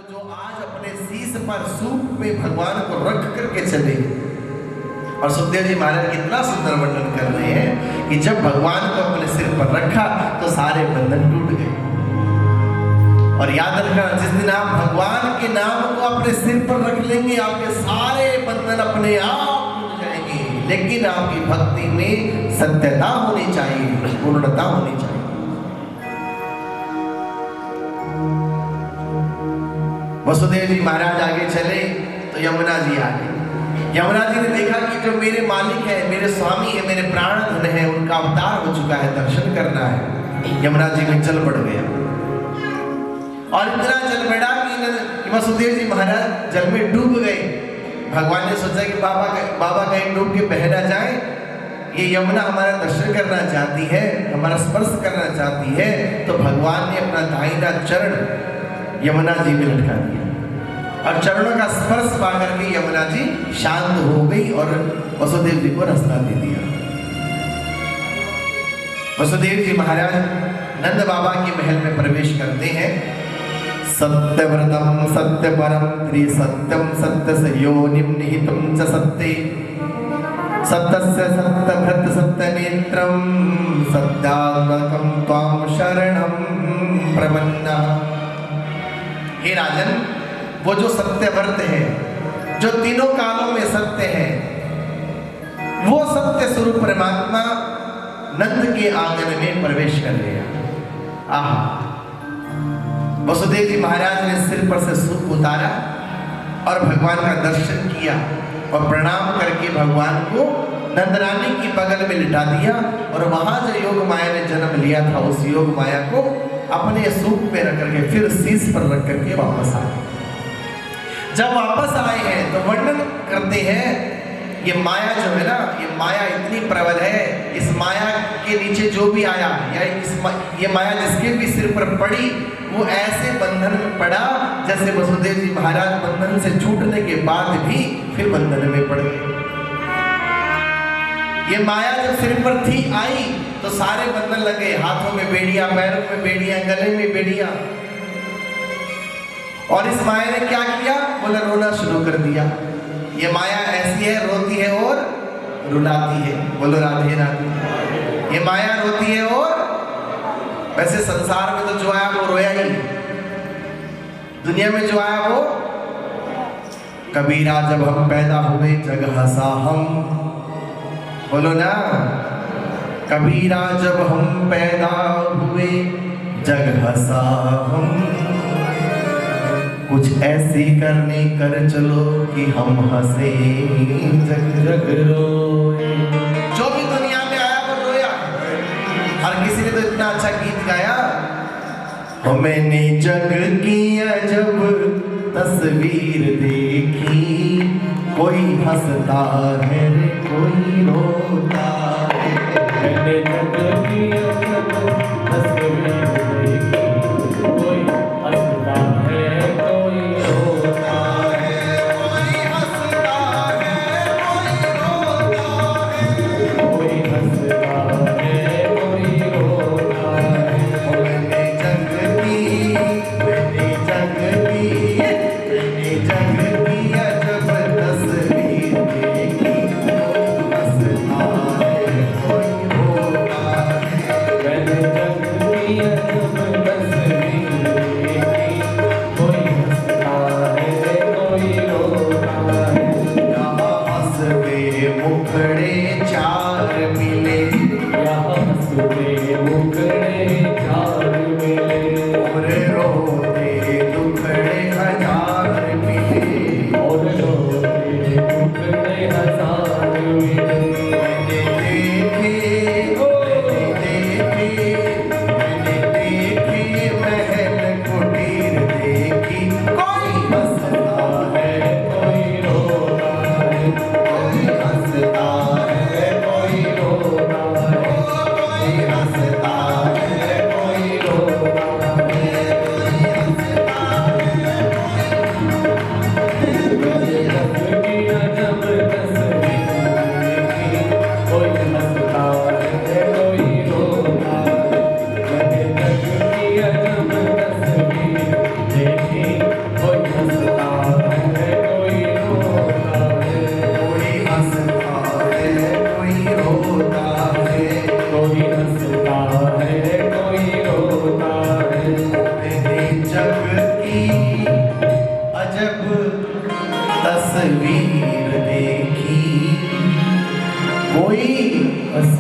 जो आज अपने शीश पर सूप में भगवान को रख करके चले। और सुखदेव जी महाराज कितना सुंदर वर्णन कर रहे हैं कि जब भगवान को अपने सिर पर रखा तो सारे बंधन टूट गए। और याद रखना, जिस दिन आप भगवान के नाम को अपने सिर पर रख लेंगे आपके सारे बंधन अपने आप टूट जाएंगे। लेकिन आपकी भक्ति में सत्यता होनी चाहिए, पूर्णता होनी चाहिए। वसुदेव जी महाराज आगे चले तो यमुना जी आ गए। यमुना जी ने देखा कि जो मेरे मालिक है, मेरे स्वामी है, मेरे प्राण धन है, उनका अवतार हो चुका है, दर्शन करना है। यमुना जी में जल बढ़ गया और इतना जल बढ़ा कि वसुदेव जी महाराज जल में डूब गए। भगवान ने सोचा कि बाबा कहीं डूब के बह ना जाए, ये यमुना हमारा दर्शन करना चाहती है, हमारा स्पर्श करना चाहती है। तो भगवान ने अपना दाहिना चरण यमुना जी में लटका दिया और चरणों का स्पर्श पा करके यमुना जी शांत हो गई और वसुदेव जी को रास्ता दे दिया। वसुदेव जी महाराज नंद बाबा के महल में प्रवेश करते हैं। सत्यव्रतम सत्यपरम त्रिसत्यम सत्यस्य योनिम निहितम च सत्ये सत्यस्य सत्यभृत सत्यनेत्रम सत्यात्मकम त्वां शरणं प्रपन्नः। हे राजन, वो जो सत्यव्रत है, जो तीनों कालों में सत्य है, वो सत्य स्वरूप परमात्मा नंद के आंगन में प्रवेश कर गया। आहा, वसुदेव जी महाराज ने सिर पर से सूप उतारा और भगवान का दर्शन किया और प्रणाम करके भगवान को नंदरानी की बगल में लिटा दिया। और वहां जो योग माया ने जन्म लिया था, उस योग माया को अपने सूप पे रख करके फिर शीश पर रख करके वापस आए। जब वापस आए हैं तो वर्णन करते हैं, ये माया जो है ना, ये माया इतनी प्रबल है, इस माया के नीचे जो भी आया या ये माया जिसके भी सिर पर पड़ी वो ऐसे बंधन में पड़ा जैसे वसुदेव जी महाराज बंधन से छूटने के बाद भी फिर बंधन में पड़ गए। ये माया जब सिर पर थी आई तो सारे बंधन लगे, हाथों में बेड़ियां, पैरों में बेड़ियां, गले में बेड़ियां। और इस माया ने क्या किया? बोला रोना शुरू कर दिया। ये माया ऐसी है, रोती है और रुलाती है। बोलो राधे राधे। ये माया रोती है और वैसे संसार में तो जो आया वो रोया ही, दुनिया में जो आया वो कबीरा जब हम पैदा हुए जग हंसा हम। बोलो ना, कबीरा जब हम पैदा हुए जग हंसा हम। कुछ ऐसी करनी कर चलो कि हम हंसे जग जग रोए। जो भी दुनिया में आया वो रोया। हर किसी ने तो इतना अच्छा गीत गाया, मैंने जग की अजब तस्वीर देखी, कोई हंसता है कोई रोता है। मैंने जग की अजब तस्वीर देखी, कोई हंसता है कोई रोता है। कोई हंसता है कोई रोता है, कोई हंसता है कोई रोता है। मैंने जग की अजब तस्वीर देखी, कोई हंसता है कोई रोता है।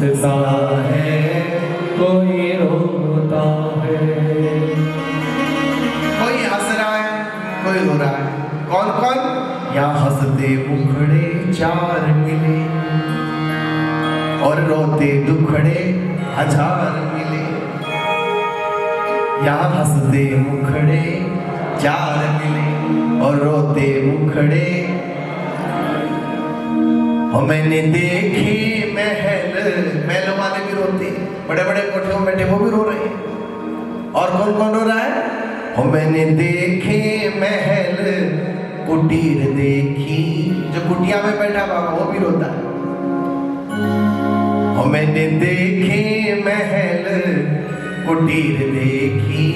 हंसता है कोई रोता है। कोई हंस रहा है कोई रो रहा है। कौन कौन? या हंसते मुखड़े चार मिले और रोते दुखड़े हजार मिले। या हंसते मुखड़े चार मिले और रोते मुखड़े। मैंने देखे महल, महलों वाले भी रोते, बड़े बड़े कोठियों में बैठे वो भी रो रहे हैं। और कौन कौन रो रहा है? मैंने देखे महल कुटीर देखी, जो कुटिया में बैठा बाबा वो भी रोता है। मैंने देखे महल कुटीर देखी,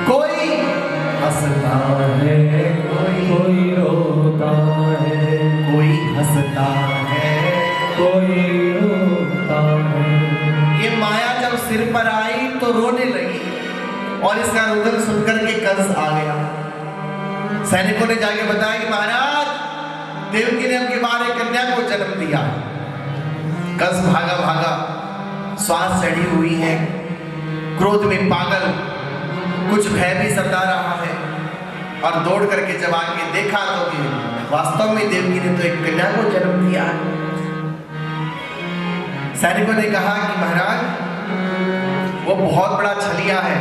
कोई हंसता है कोई रोता है, कोई हंसता है कोई रोता है। ये माया जब सिर पर आई तो रोने लगी और इसका रुदन सुनकर के कंस आ गया। सैनिकों ने जाके बताया कि महाराज देवकी ने अपनी बार एक कन्या को जन्म दिया। कंस भागा भागा, श्वास चढ़ी हुई है, क्रोध में पागल, कुछ भय भी सता रहा है। और दौड़ करके जब आके देखा तो कि वास्तव में देवकी ने तो एक कन्या को जन्म दिया। सैनिकों ने कहा कि महाराज वो बहुत बड़ा छलिया है,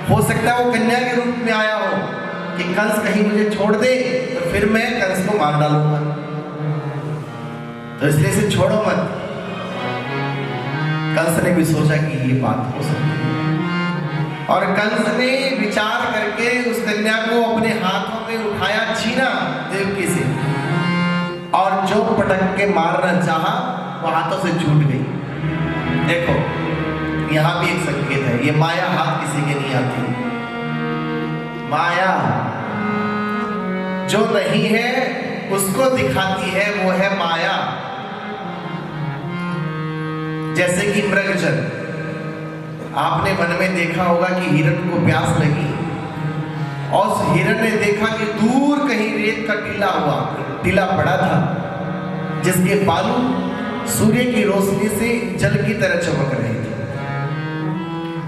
हो सकता है वो कन्या के रूप में आया हो कि कंस कहीं मुझे छोड़ दे तो फिर मैं कंस को मार डालूंगा, तो इसलिए इसे छोड़ो मत। कंस ने भी सोचा कि ये बात हो सकती है और कंस ने विचार करके उस कन्या को अपने हाथों में उठाया, छीना देवकी से, और जो पटक के मारना चाहा वो हाथों से छूट गई। देखो यहाँ भी एक संकेत है, ये माया हाथ किसी के नहीं आती। माया जो नहीं है उसको दिखाती है, वो है माया। जैसे कि मृगजल, आपने वन में देखा होगा कि हिरण को प्यास लगी और उस हिरण ने देखा कि दूर कहीं रेत का टीला पड़ा था जिसके बालू सूर्य की रोशनी से जल की तरह चमक रहे थे।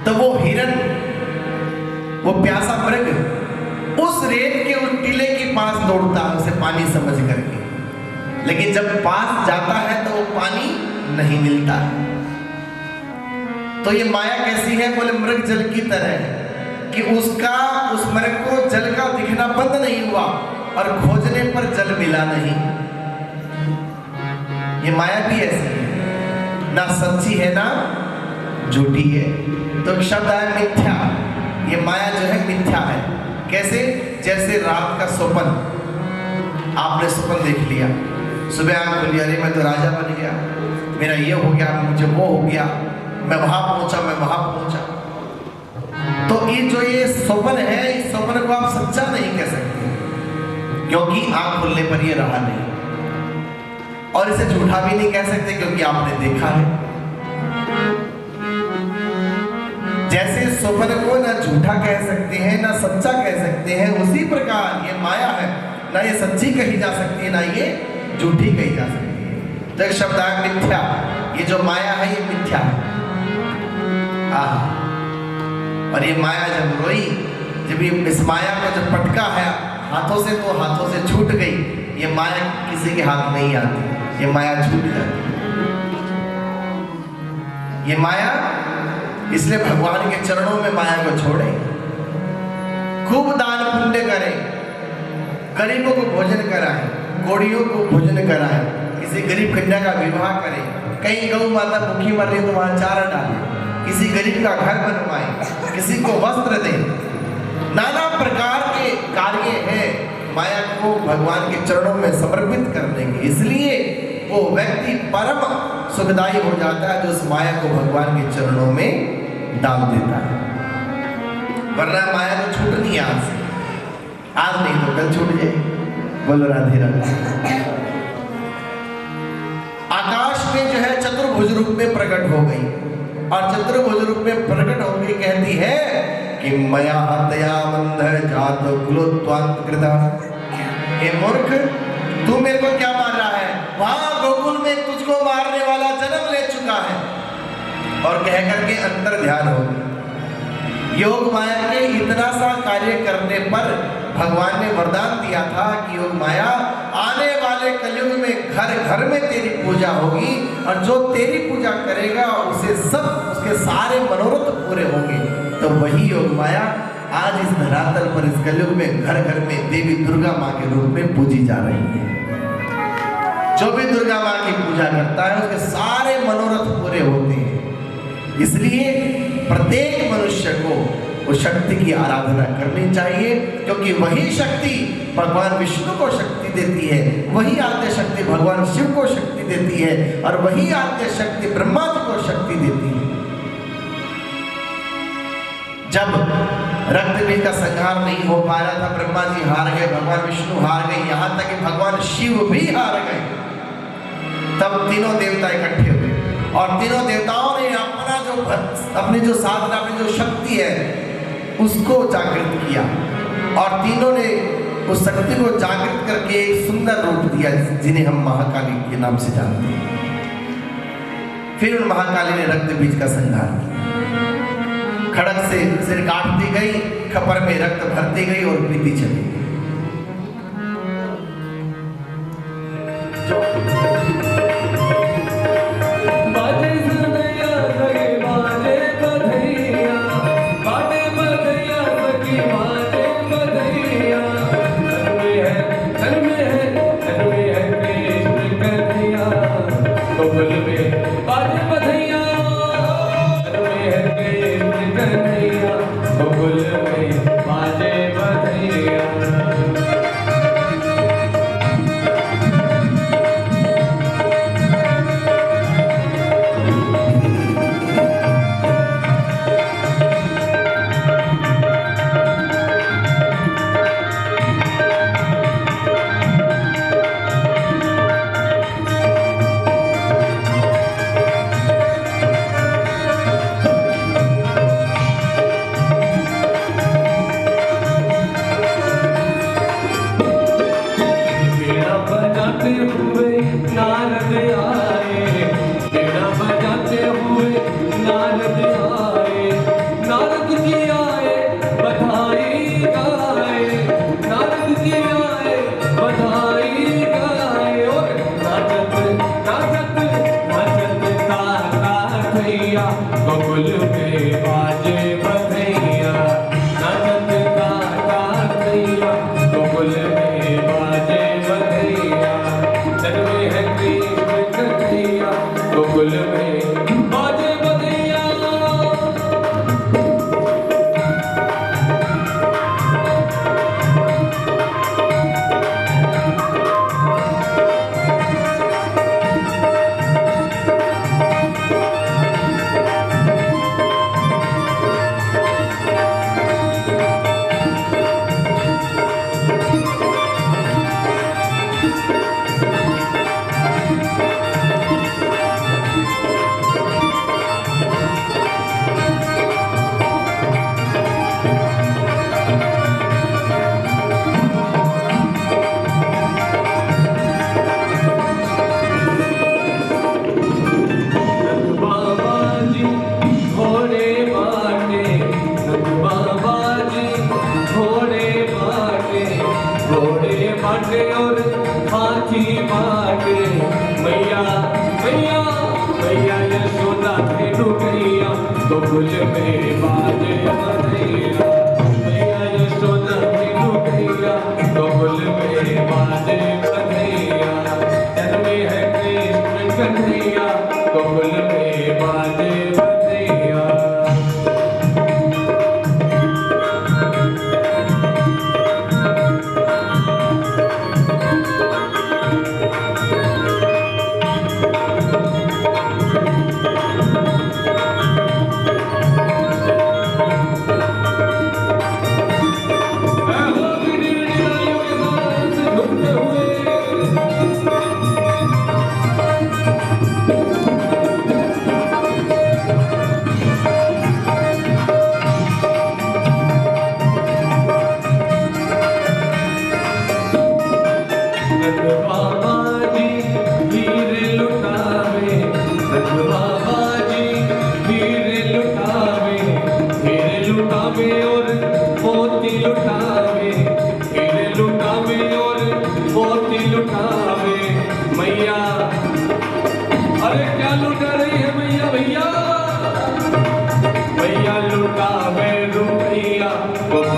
तो वो हिरण, वो प्यासा मृग उस रेत के उस टीले के पास दौड़ता है उसे पानी समझ करके, लेकिन जब पास जाता है तो वो पानी नहीं मिलता है। तो ये माया कैसी है? बोले मृग जल की तरह है कि उसका उस मृग को जल का दिखना बंद नहीं हुआ और खोजने पर जल मिला नहीं। ये माया भी ऐसी है, ना सच्ची है ना झूठी है। तो एक शब्द है मिथ्या। ये माया जो है मिथ्या है। कैसे? जैसे रात का स्वप्न, आपने स्वप्न देख लिया, सुबह आंख खुली, अरे मैं तो राजा बन गया, मेरा ये हो गया, मुझे वो हो गया, मैं वहां पहुंचा, मैं वहां पहुंचा। तो ये स्वप्न है, इस स्वप्न को आप सच्चा नहीं कह सकते क्योंकि आंख खुलने पर ये रहा नहीं, और इसे झूठा भी नहीं कह सकते क्योंकि आपने देखा है। जैसे स्वप्न को ना झूठा कह सकते हैं ना सच्चा कह सकते हैं, उसी प्रकार ये माया है, ना ये सच्ची कही जा सकती है ना ये झूठी कही जा सकती है। तो एक शब्द है मिथ्या। ये जो माया है ये मिथ्या है। और ये माया जब रोई, जब ये इस माया को जब पटका है हाथों से तो हाथों से छूट गई। ये माया किसी के हाथ नहीं आती, ये माया छूट जाती। ये माया, इसलिए भगवान के चरणों में माया को छोड़े, खूब दान पुण्य करें, गरीबों को भोजन कराएं, कोड़ियों को भोजन कराएं, किसी गरीब कन्या का विवाह करें, कहीं गौ माता भूखी मर रही तो वहां चारा डालें, किसी गरीब का घर बनवाएं, किसी को वस्त्र दें। नाना प्रकार के कार्य हैं माया को भगवान के चरणों में समर्पित करने के। इसलिए वो व्यक्ति परम सुखदायी हो जाता है जो उस माया को भगवान के चरणों में डाल देता है। वरना माया तो छूटनी है आज से, आज नहीं तो कल छूट जाए। बोलो राधे राधे। आकाश में जो है चतुर्भुज रूप में प्रकट हो गई, और चतुर्भुज रूप में प्रकट होकर कहती है कि मया हत्या बंधर जात कुलोत्वांत कृता। हे मूर्ख, तू मेरे को क्या मान रहा है? वहां गोकुल में तुझको मारने वाला जन्म ले चुका है। और कह करके अंतर ध्यान हो गया। योग माया के इतना सा कार्य करने पर भगवान ने वरदान दिया था कि योग माया आने वाले कलयुग में घर घर में तेरी पूजा होगी और जो तेरी पूजा करेगा उसे सब उसके सारे मनोरथ पूरे होंगे। तो वही योग माया आज इस धरातल पर इस कलयुग में घर घर में देवी दुर्गा माँ के रूप में पूजी जा रही है। जो भी दुर्गा माँ की पूजा करता है उसके सारे मनोरथ पूरे होते हैं। इसलिए प्रत्येक मनुष्य को उस शक्ति की आराधना करनी चाहिए, क्योंकि वही शक्ति भगवान विष्णु को शक्ति देती है, वही आद्य शक्ति भगवान शिव को शक्ति देती है और वही आद्य शक्ति ब्रह्मा जी को शक्ति देती है। जब रक्तबीज का संहार नहीं हो पा रहा था, ब्रह्मा जी हार गए, भगवान विष्णु हार गए, यहां तक कि भगवान शिव भी हार गए। तब तीनों देवता इकट्ठे हुए और तीनों देवताओं ने अपनी जो साधना, अपनी जो शक्ति है उसको जागृत किया और तीनों ने उस शक्ति को जागृत करके एक सुंदर रूप दिया जिन्हें हम महाकाली के नाम से जानते हैं। फिर उन महाकाली ने रक्त बीज का संहार किया। खड़क से सिर काट दी गई, खपर में रक्त भरती गई और पीती चली गई। बबुल में बाजे बधैया।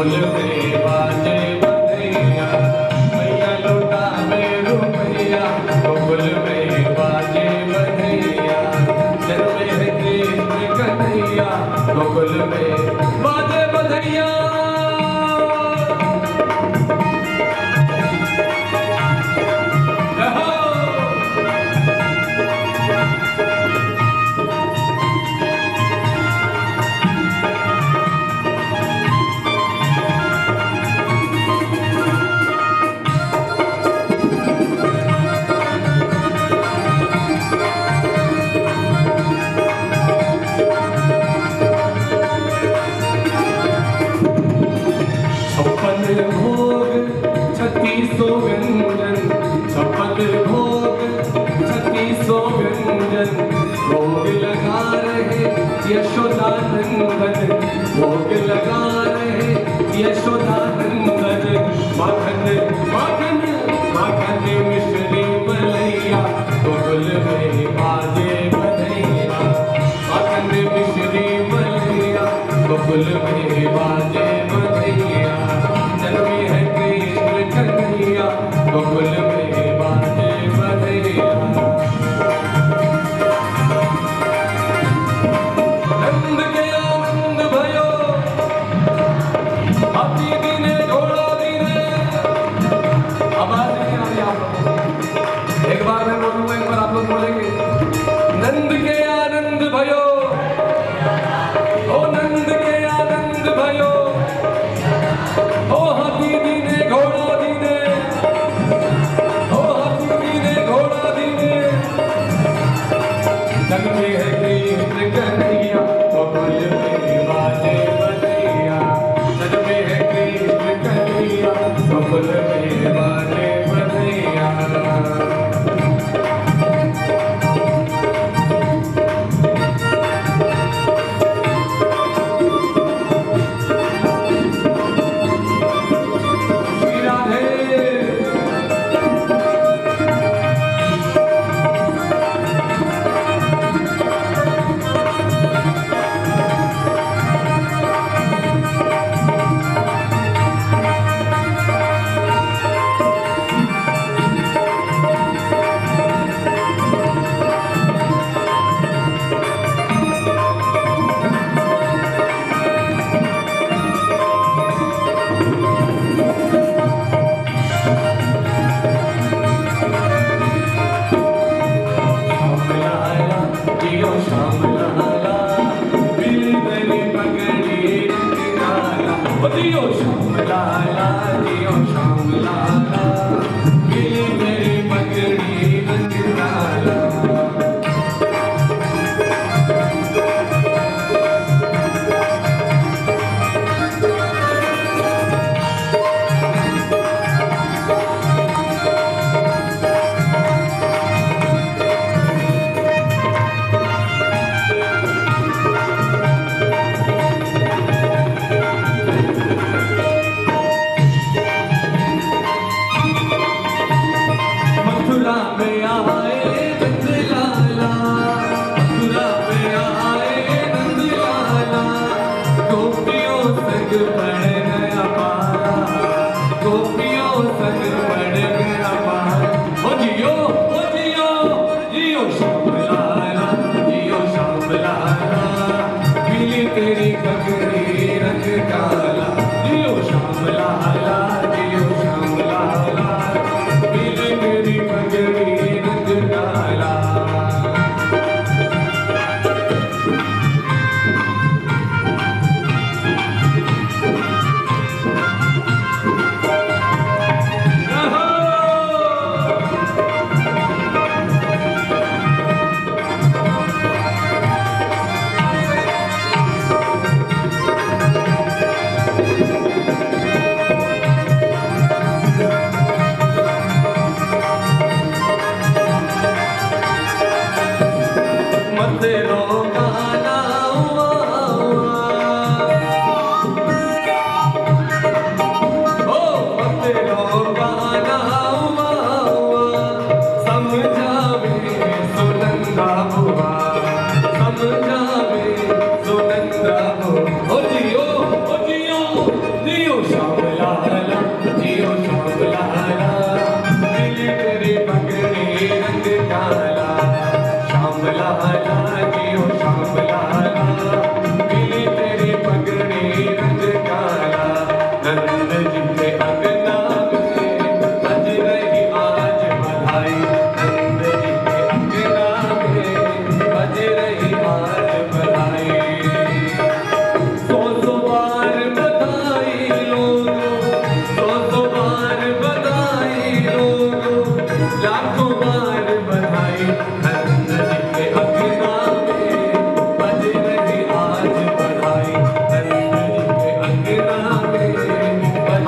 गोकुल में बाजे बधैया मैया लौटा में रुपैया गोकुल में बाजे बधैया जन्मे है कृष्ण कन्हैया गोकुल में बाजे बधैया भोग 3600 व्यंजन छप्पन भोग 3600 व्यंजन भोग लगा रहे यशोदानंदन भोग लगा रहे यशोदानंदन माखन माखन माखन मिश्री मलैया गोकुल में बाजे बधैया माखन मिश्री मलैया गोकुल में बाजे बधैया जन्मी है कृष्ण कन्हैया गोकुल में बाजे बधैया नंद के आनंद भयो हाथी दीने घोड़ा दीने आवाज नहीं आ रही आप लोगों एक बार मैं बोलूंगा एक बार आप लोग बोलेंगे नंद के आनंद भयो ओ नंद के आनंद भयो ओ हाथी दीने घोड़ा दीने ओ हाथी दीने घोड़ा दीने जग में है कृष्ण कन्हैया गोकुल में बाजे बधैया जग में है कृष्ण कन्हैया गोकुल में बाजे बधैया दियो श्याम लाला दियो श्याम लाला मिली मेरी पगड़ी रंग लाला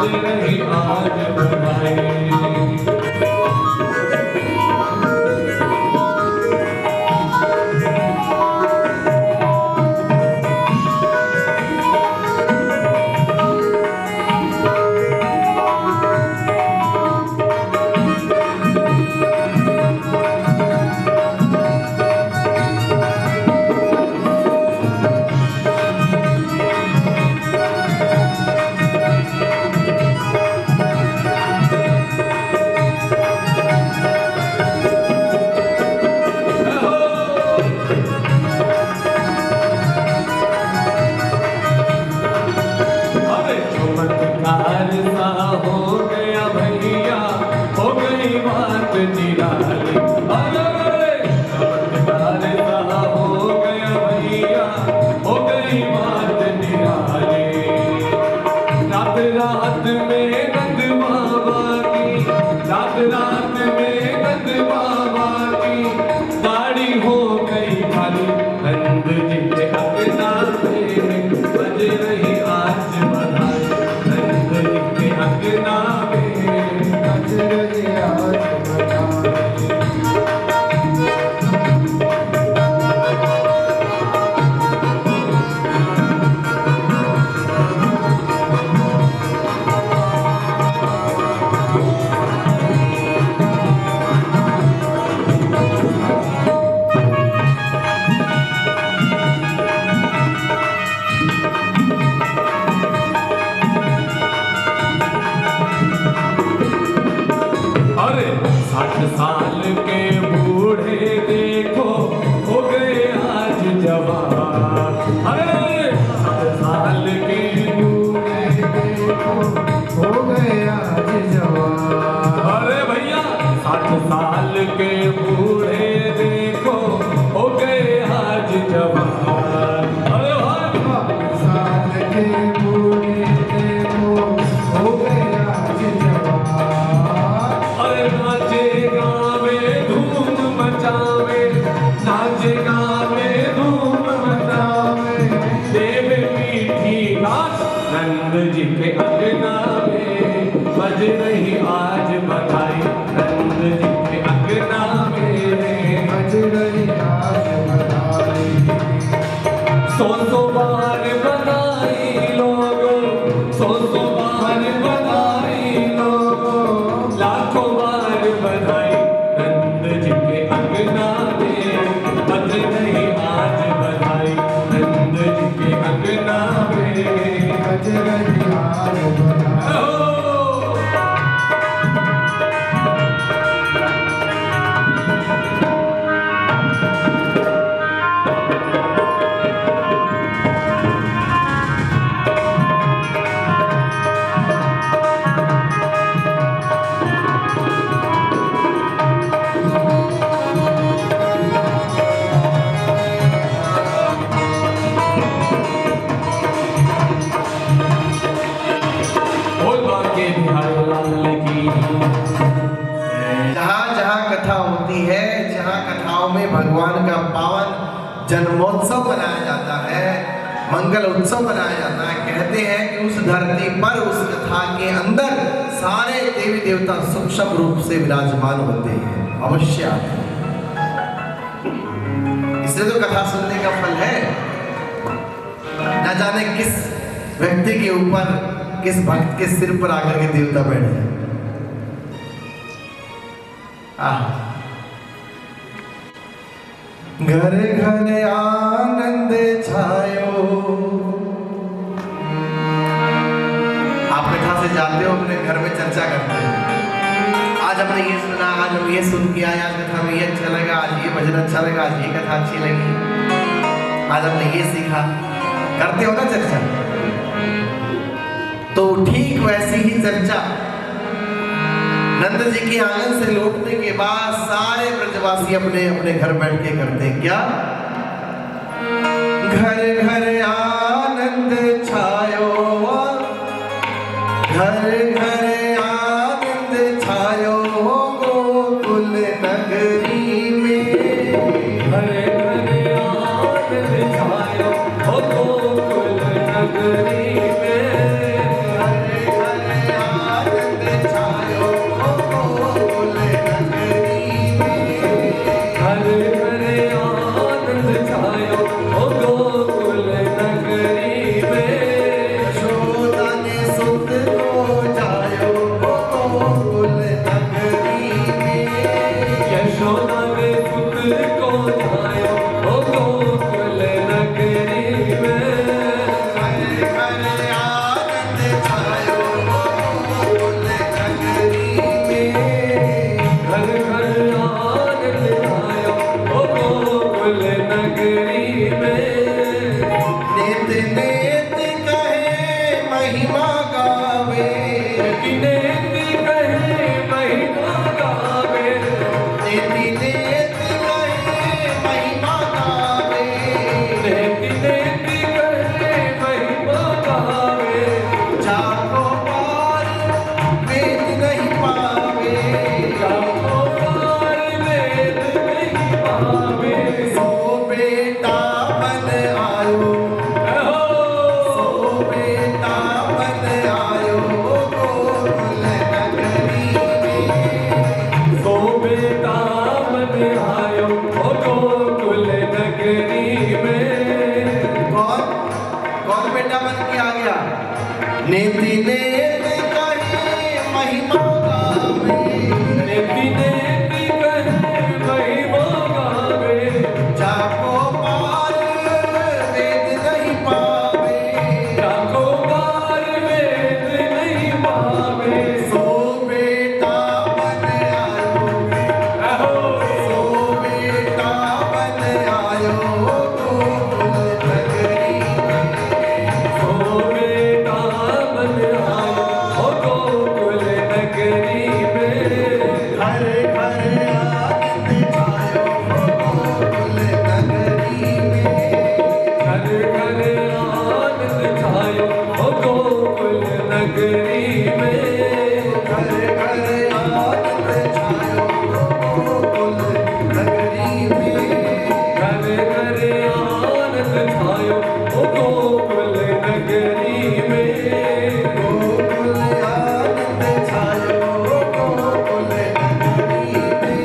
बज रही आज बधाई। रात में नंद बाबा की, रात में नंद बाबा की दाढ़ी हो गई खाली। नंद जी के अंगना में बज रही आज बधाई। नंद जी के अंगना में बज रही आज बधाई। साल के बूढ़े देखो हो गए आज जवान। अरे 60 साल के बूढ़े देखो हो गए आज जवान। अरे भैया 60 साल के बूढ़े देखो हो गए आज जवान। अरे 60 साल के बूढ़े देखो हो गए आज जवान। अरे नाचे गावे धूम मचावे, नाचे गावे धूम मचावे, देव मीठी नाच नंद जी के अंगना में बज रही आज बधाई। नंद जी के अंगना में बज रही आज बधाई। 100 बार बधाई लोगों, 100 बार बधाई लोगों, लाखों बार बधाई। नंद जी के अंगना में बज रही आज बधाई। नंद जी के अंगना में बज रही आज बधाई। जहाँ जहाँ कथा होती है, जहाँ कथाओं में भगवान का पावन जन्मोत्सव मनाया जाता है, मंगल उत्सव मनाया जाता है, कहते हैं कि उस धरती पर उस कथा के अंदर सारे देवी देवता सूक्ष्म रूप से विराजमान होते हैं। अवश्य आते हैं। इसलिए तो कथा सुनने का फल है। न जाने किस व्यक्ति के ऊपर, किस भक्त के सिर पर आकर के देवता बैठ जाए। घर घर आनंद छायो। आप कथा से जाते हो, अपने घर में चर्चा करते हो, आज हमने ये सुना, आज हम ये सुन के आए, आज कथा में ये अच्छा लगा, आज ये भजन अच्छा लगा, आज ये कथा अच्छी लगी, आज हमने ये सीखा, करते हो ना चर्चा। तो ठीक वैसी ही चर्चा नंद जी के आंगन से लौटने के बाद सारे ब्रजवासी अपने अपने घर बैठ के करते हैं। क्या? घर घर आनंद छायो, घर घर आनंद छायो गोकुल नगरी में। घर घर आनंद छायो गोकुल नगरी में। घर घर नेति नेति कहे महिमा गावे, नेति नेति कहे महिमा गावे, नेति नेति कहे महिमा गावे, जाको पार वेद नहीं पावे, जाको पार वेद नहीं पावे। सो बेटा बन आयो, सो बेटा बन आयो गोकुल नगरी में। सो बेटा बन आयो ओ गोकुल नगरी में। कौन बेटा बन के आ गया? नेति नेति कहे महिमा गावे, नेति नेति कहे महिमा गावे, जाको पार वेद नहीं पावे, जाको पार वेद नहीं पावे। सो बेटा बन आयो, सो बेटा बन आयो गोकुल नगरी में। सो बेटा बन आयो ओ गोकुल नगरी में। घर घर आनंद छायो गोकुल नगरी में। घर घर आनंद छायो ओ गोकुल नगरी में। घर घर आनंद छायो गोकुल नगरी में। घर घर आनंद छायो ओ गोकुल नगरी में। गोकुल आनंद छायो गोकुल नगरी में।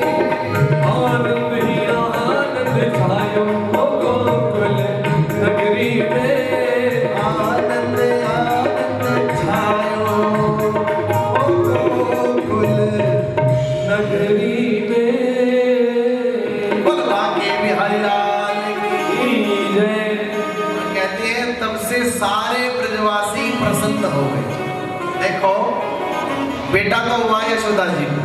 आनंद ही आनंद छायो ओ गोकुल नगरी में। आनंद आनंद छायो गोकुल नगरी में। बोला के बिहारी लाल की जय। कहते हैं तब से सारे ब्रजवासी प्रसन्न हो गए। देखो बेटा तो हुआ यशोदा जी को,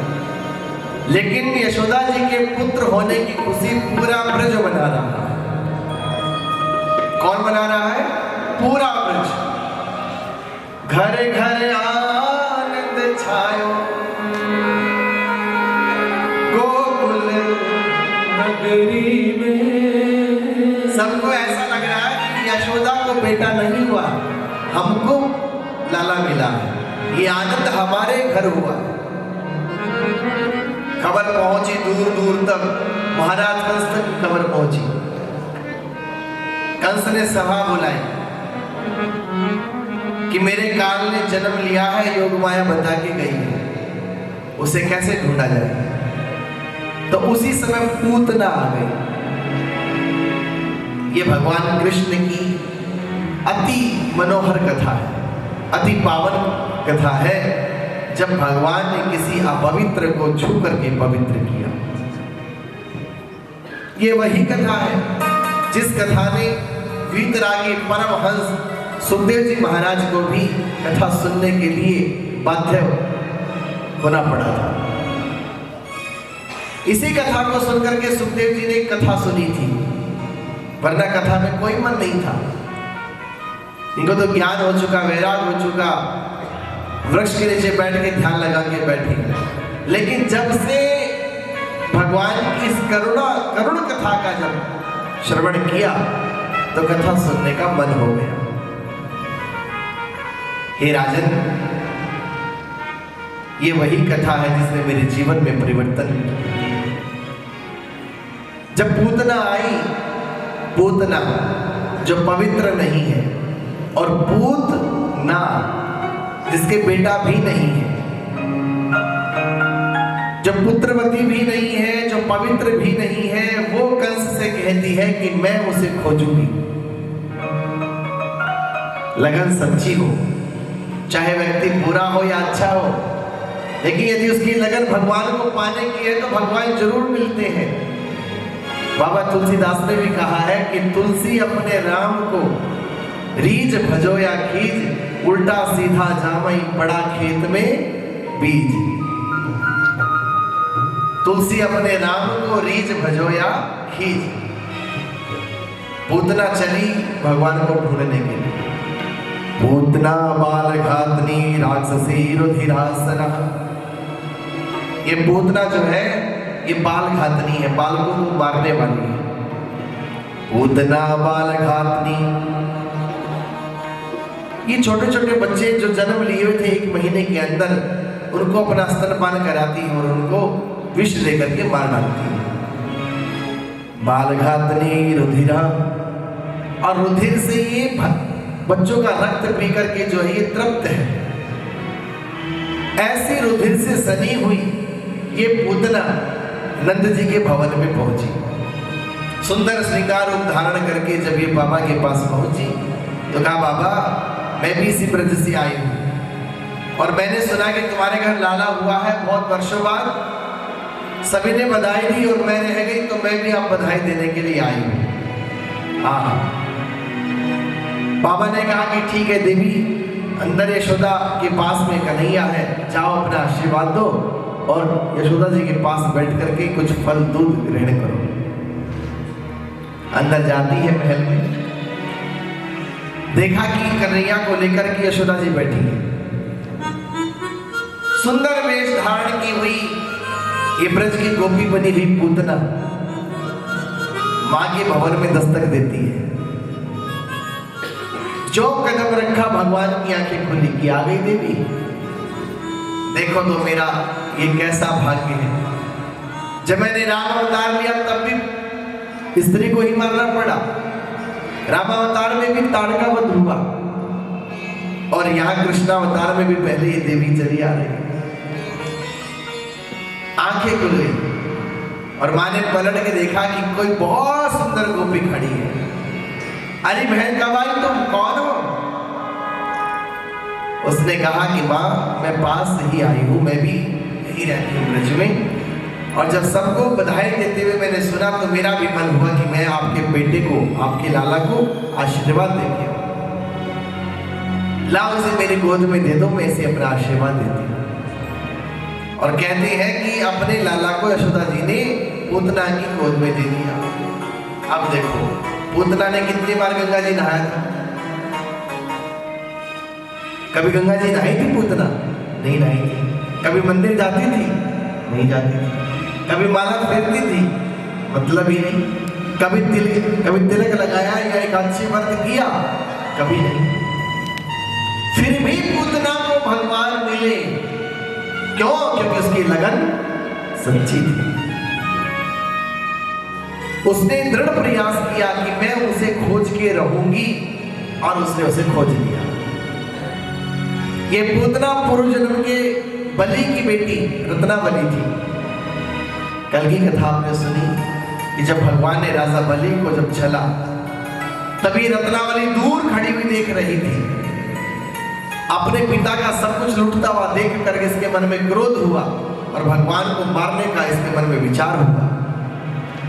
लेकिन यशोदा जी के पुत्र होने की खुशी पूरा ब्रज मना रहा है। कौन मना रहा है? पूरा ब्रज। घर घर आनंद छायो गोकुल नगरी में। सबको ऐसा लग रहा है कि यशोदा को बेटा नहीं हुआ, हमको लाला मिला है। ये आनंद हमारे घर हुआ। खबर पहुंची दूर दूर तक, महाराज कंस तक खबर पहुंची। कंस ने सभा बुलाई कि मेरे काल ने जन्म लिया है, योग माया बता के गई है, उसे कैसे ढूंढा जाए। तो उसी समय पूतना आ गई। ये भगवान कृष्ण की अति मनोहर कथा है, अति पावन कथा है, जब भगवान ने किसी अपवित्र को छू करके पवित्र किया। ये वही कथा है जिस कथा ने वीतरागी परमहंस सुखदेव जी महाराज को भी कथा सुनने के लिए बाध्य होना पड़ा था। इसी कथा को सुनकर के सुखदेव जी ने एक कथा सुनी थी, वरना कथा में कोई मन नहीं था। इनको तो ज्ञान हो चुका, वैराग हो चुका, वृक्ष के नीचे बैठ के ध्यान लगा के बैठे। लेकिन जब से भगवान की इस करुण कथा का जब श्रवण किया तो कथा सुनने का मन हो गया। हे राजन, ये वही कथा है जिसने मेरे जीवन में परिवर्तन किया। जब पूतना आई, पूतना जो पवित्र नहीं है, और पूतना जिसके बेटा भी नहीं है, जो पुत्रवती भी नहीं है, जो पवित्र भी नहीं है, वो कंस से कहती है कि मैं उसे खोजूंगी। लगन सच्ची हो, चाहे व्यक्ति बुरा हो या अच्छा हो, लेकिन यदि उसकी लगन भगवान को पाने की है तो भगवान जरूर मिलते हैं। बाबा तुलसीदास ने भी कहा है कि तुलसी अपने राम को रीझ भजो या खींच, उल्टा सीधा जामई पड़ा खेत में बीज। तुलसी अपने राम को रीझ भजो या खींच। पूतना चली भगवान को ढूंढने के लिए। पूतना बाल घातनी राक्षसी रुधिरासना। ये पूतना जो है ये बाल घातनी है, बालकों को मारने वाली है। पूतना बाल घातनी, ये छोटे छोटे बच्चे जो जन्म लिए हुए थे 1 महीने के अंदर, उनको अपना स्तनपान कराती है और उनको विष देकर के मार डालती है। बाल घातनी रुधिरा, और रुधिर से ये बच्चों का रक्त पी करके जो है ये तृप्त है। ऐसी रुधिर से सनी हुई ये पूतना नंद जी के भवन में पहुंची। सुंदर श्रृंगार रूप धारण करके जब ये बाबा के पास पहुंची तो कहा, बाबा मैं भी इसी ब्रज से आई हूं और मैंने सुना कि तुम्हारे घर लाला हुआ है बहुत वर्षों बाद। सभी ने बधाई दी और मैं रह गई, तो मैं भी आप बधाई देने के लिए आई हूं। हाँ, बाबा ने कहा कि ठीक है देवी, अंदर यशोदा के पास में कन्हैया है, जाओ अपना आशीर्वाद दो और यशोदा जी के पास बैठ करके कुछ फल दूध ग्रहण करो। अंदर जाती है महल में, देखा कि कन्हैया को लेकर के यशोदा जी बैठी है। सुंदर वेश धारण की हुई ये ब्रज की गोपी बनी हुई पूतना मां के भवन में दस्तक देती है। जो कदम रखा भगवान की आंखें खुली कि आ गई देवी। देखो तो मेरा ये कैसा भाग्य है, जब मैंने राम अवतार लिया तब भी स्त्री को ही मारना पड़ा, राम अवतार में भी ताड़का वध हुआ, और यहाँ कृष्णावतार में भी पहले ये देवी चली आ रही। आंखें खुल गई और माँ ने पलट के देखा कि कोई बहुत सुंदर गोपी खड़ी है। अरे बहन कब आई, तुम कौन हो? उसने कहा कि माँ मैं पास से ही आई हूँ, मैं भी यही रहती हूँ ब्रज में, और जब सबको बधाई देते हुए मैंने सुना तो मेरा भी मन हुआ कि मैं आपके बेटे को, आपके लाला को आशीर्वाद देके लाओ, इसे मेरी गोद में दे दो, मैं इसे अपना आशीर्वाद देती हूँ। और कहते हैं कि अपने लाला को यशोदा जी ने पूतना की गोद में दे दिया। अब देखो पूतना ने कितनी बार गंगा जी नहाया था? कभी गंगा जी नहाई थी पूतना? नहीं नहाई थी। कभी मंदिर जाती थी? नहीं जाती थी। कभी माला फेरती थी? मतलब ही नहीं। कभी तिलक लगाया या एकादशी व्रत किया? कभी नहीं। फिर भी पूतना को भगवान मिले, क्यों? क्योंकि उसकी लगन सच्ची थी। उसने दृढ़ प्रयास किया कि मैं उसे खोज के रहूंगी, और उसने उसे खोज लिया। ये पूतना पूर्व जन्म के बलि की बेटी रत्नावली थी। कल की कथा आपने सुनी कि जब भगवान ने राजा बलि को जब छला, तभी रत्नावली दूर खड़ी हुई देख रही थी। अपने पिता का सब कुछ लूटता हुआ देख करके इसके मन में क्रोध हुआ और भगवान को मारने का इसके मन में विचार हुआ।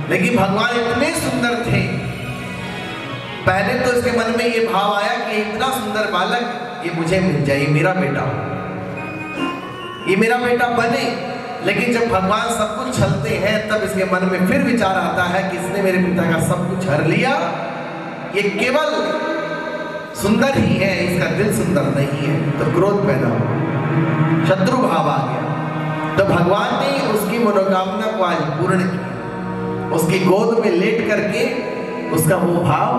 लेकिन भगवान इतने सुंदर थे, पहले तो इसके मन में ये भाव आया कि इतना सुंदर बालक ये मुझे मिल जाए, मेरा बेटा, ये मेरा बेटा बने। लेकिन जब भगवान सब कुछ छलते हैं तब इसके मन में फिर विचार आता है कि इसने मेरे पिता का सब कुछ हर लिया, ये केवल सुंदर ही है, इसका दिल सुंदर नहीं है। तो क्रोध पैदा हुआ, शत्रु भाव आ गया। तो भगवान ने उसकी मनोकामना को आज पूर्ण किया। उसकी गोद में लेट करके उसका वो भाव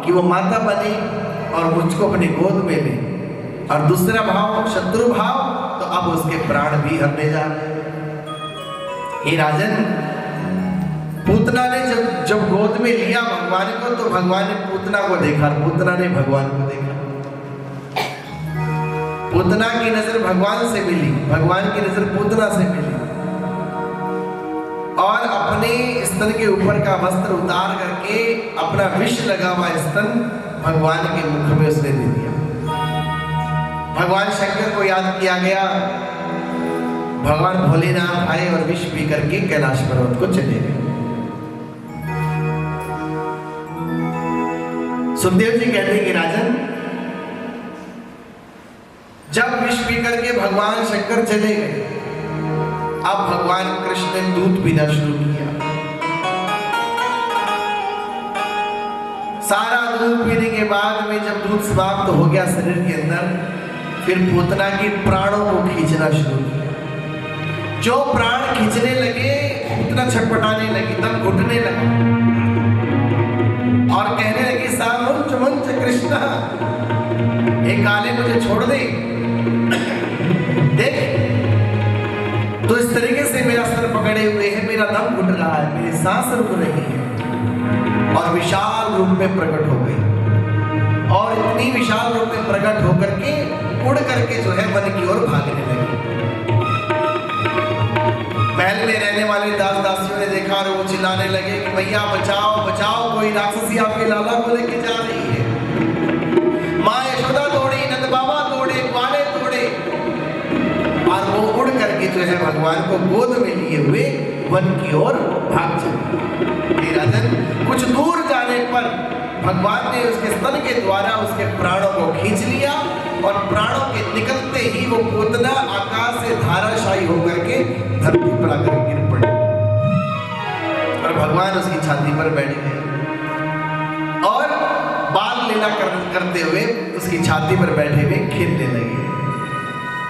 कि वो माता बने और मुझको अपनी गोद में ले, और दूसरा भाव शत्रु भाव, तो अब उसके प्राण भी हरने जा रहे हैं। हे राजन, पूतना ने जब गोद में लिया भगवान को, तो भगवान ने पूतना को देखा, पूतना ने भगवान को देखा। पूतना की नजर भगवान से मिली, भगवान की नजर पूतना से मिली, और अपने स्तन के ऊपर का वस्त्र उतार करके अपना विष लगा हुआ स्तन भगवान के मुख में उसने दे दिया। भगवान शंकर को याद किया गया। भगवान भोलेनाथ आए और विष पी करके कैलाश पर्वत को चले गए। सुखदेव जी कहते हैं कि राजन, जब विष पी करके भगवान शंकर चले गए, अब भगवान कृष्ण ने दूध पीना शुरू किया। सारा दूध पीने के बाद में जब दूध समाप्त हो गया शरीर के अंदर, फिर पूतना की प्राणों को खींचना शुरू किया। जो प्राण खींचने लगे, पूतना छटपटाने लगी, दम घुटने लगा और कहने लगी, सामुंच मुंच कृष्णा, एक काले मुझे छोड़ दे। देख, तो इस तरीके से मेरा सर पकड़े हुए है, मेरा दम घुट रहा है, मेरी सांस रुक रही है। और विशाल रूप में प्रकट हो गई और इतनी विशाल रूप में प्रकट होकर के उड़ करके जो है वन की ओर भागने लगी। महल में रहने वाले दास दासियों ने देखा और वो चिल्लाने लगे कि भैया बचाओ बचाओ, कोई राक्षसी आपके लाला को लेके जा रही है। माँ यशोदा दौड़ी, नंद बाबा दौड़े, ग्वाले दौड़े और वो उड़ करके जो है भगवान को गोद में लिए हुए वन की ओर भाग चले। राजन, कुछ दूर जाने पर भगवान ने उसके स्तन के द्वारा उसके प्राणों को खींच लिया और प्राणों के निकलते ही वो पूतना आकाश से धाराशायी होकर के धरती पर आकर गिर पड़ी और भगवान उसकी छाती पर बैठ गए और बाल लीला करते हुए उसकी छाती पर बैठे हुए खेलने लगे।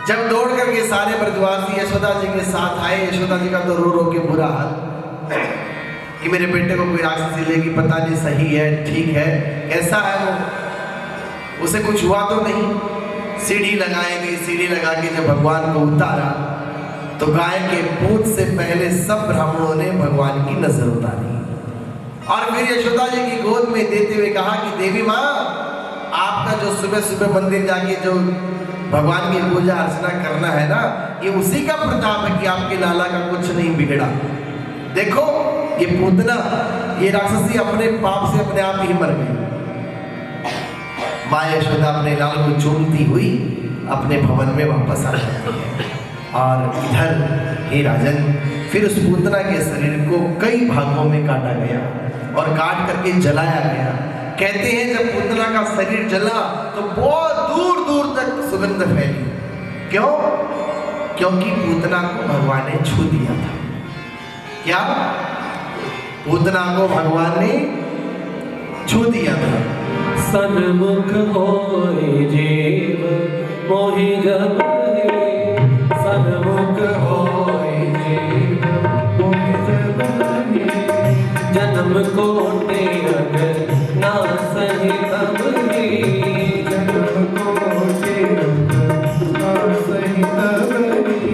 जब दौड़ करके सारे ब्रजवासी यशोदा जी के साथ आए, यशोदा जी का तो रो रो के बुरा हाल कि मेरे बेटे को कोई राक्षसी लेगी, पता नहीं सही है ठीक है कैसा है वो, उसे कुछ हुआ तो नहीं। सीढ़ी लगाई गई, सीढ़ी लगा के जब भगवान को उतारा तो गाय के पूंछ से पहले सब ब्राह्मणों ने भगवान की नजर उतारी और फिर यशोदा जी की गोद में देते हुए कहा कि देवी माँ, आपका जो सुबह सुबह मंदिर जाके जो भगवान की पूजा अर्चना करना है ना, ये उसी का प्रताप है कि आपके लाला का कुछ नहीं बिगड़ा। देखो ये पूतना, ये राक्षसी अपने पाप से अपने आप ही मर गई। माँ यशोदा अपने लाल को चूमती हुई अपने भवन में वापस आ जाती है और इधर हे राजन, फिर उस पूतना के शरीर को कई भागों में काटा गया और काट करके जलाया गया। कहते हैं जब पूतना का शरीर जला तो बहुत दूर दूर तक सुगंध फैली। क्यों? क्योंकि पूतना को भगवान ने छू दिया था। क्या? पूतना को भगवान ने छू दिया था। सन्मुख होए जीव मोहि जब हे, सन्मुख होए जीव मोहि जब हे, जन्म कोटि अगर ना सही तब हे, जन्म कोटि अगर ना सही तब हे,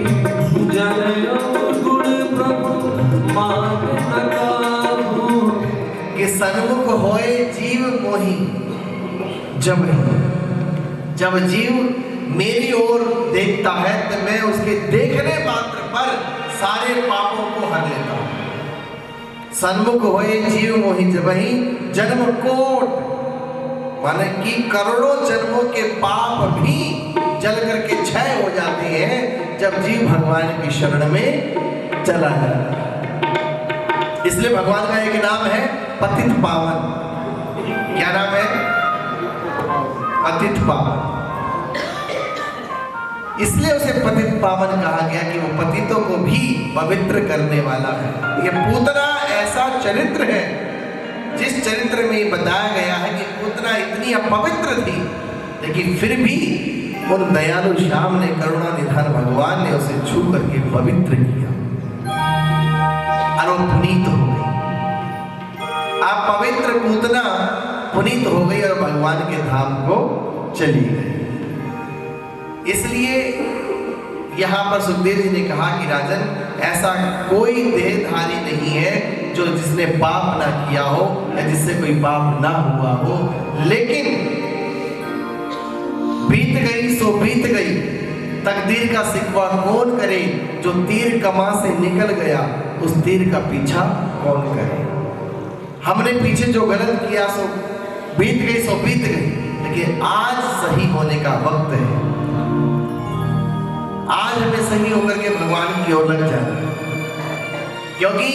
जलयो गुण प्रभु मान न काबू। कि सन्मुख होए जीव मोहि जब हे, जब जीव मेरी ओर देखता है तो मैं उसके देखने मात्र पर सारे पापों को हर लेता हूं। सन्मुख होए जीव मोहि जबहि, जन्म कोट माने कि करोड़ों जन्मों के पाप भी जल करके क्षय हो जाते हैं जब जीव भगवान की शरण में चला जाता है। इसलिए भगवान का एक नाम है पतित पावन। क्या नाम है? पतित पावन। इसलिए उसे पतित पावन कहा गया कि वो पतितों को भी पवित्र करने वाला है। ये पूतना ऐसा चरित्र है जिस चरित्र में बताया गया है कि पूतना इतनी अपवित्र थी लेकिन फिर भी उन दयालु श्याम ने, करुणा निधान भगवान ने उसे छू करके पवित्र किया और वो पुनीत हो गई। आप पवित्र पूतना पुनीत हो गई और भगवान के धाम को चली गई। इसलिए यहाँ पर सुखदेव जी ने कहा कि राजन, ऐसा कोई देहधारी नहीं है जो जिसने पाप ना किया हो या जिससे कोई पाप ना हुआ हो, लेकिन बीत गई सो बीत गई, तकदीर का सिकवा कौन करे, जो तीर कमा से निकल गया उस तीर का पीछा कौन करे। हमने पीछे जो गलत किया सो बीत गई सो बीत गई, लेकिन आज सही होने का वक्त है। आज हमें सही होकर के भगवान की ओर लग जाए, क्योंकि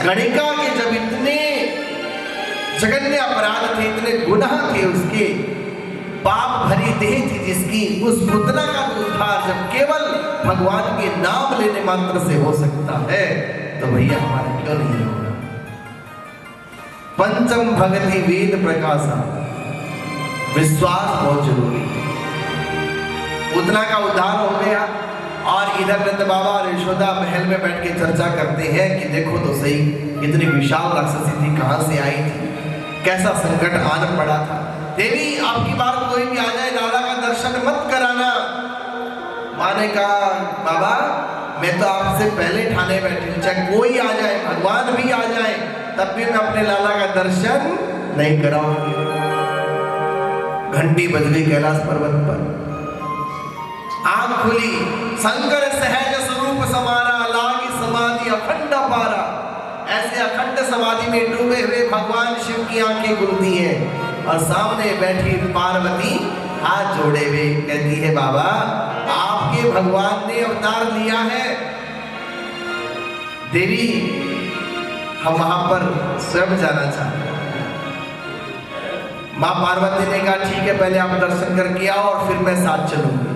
गणिका के जब इतने जघन्य अपराध थे, इतने गुनाह थे, उसके पाप भरी देह थी जिसकी, उस पूतना का उद्धार जब केवल भगवान के नाम लेने मात्र से हो सकता है तो भैया हमारा क्यों नहीं होगा। पंचम भगति वेद प्रकाशा, विश्वास बहुत जरूरी है। उतना का उद्धार हो गया और इधर नंद बाबा और यशोदा महल में बैठ के चर्चा करते हैं कि देखो तो सही, इतनी विशाल राक्षसी थी, कहां से आई थी, कैसा संकट आन पड़ा था। देवी आपकी बार कोई भी आ जाए लाला का दर्शन मत कराना। माँ ने कहा बाबा मैं तो आपसे पहले ठाने बैठी हूँ, चाहे कोई आ जाए, भगवान भी आ जाए, तब भी मैं अपने लाला का दर्शन नहीं कराऊंगी। घंटी बज गई कैलाश पर्वत पर, आंख खुली, शंकर सहज स्वरूप समारा, लागी समाधि अखंड पारा। ऐसे अखंड समाधि में डूबे हुए भगवान शिव की आंखें खुलती हैं और सामने बैठी पार्वती हाथ जोड़े हुए कहती है बाबा आपके भगवान ने अवतार लिया है। देवी हम वहां पर स्वयं जाना चाहते हैं। मां पार्वती ने कहा ठीक है, पहले आप दर्शन करके आओ और फिर मैं साथ चलूंगी।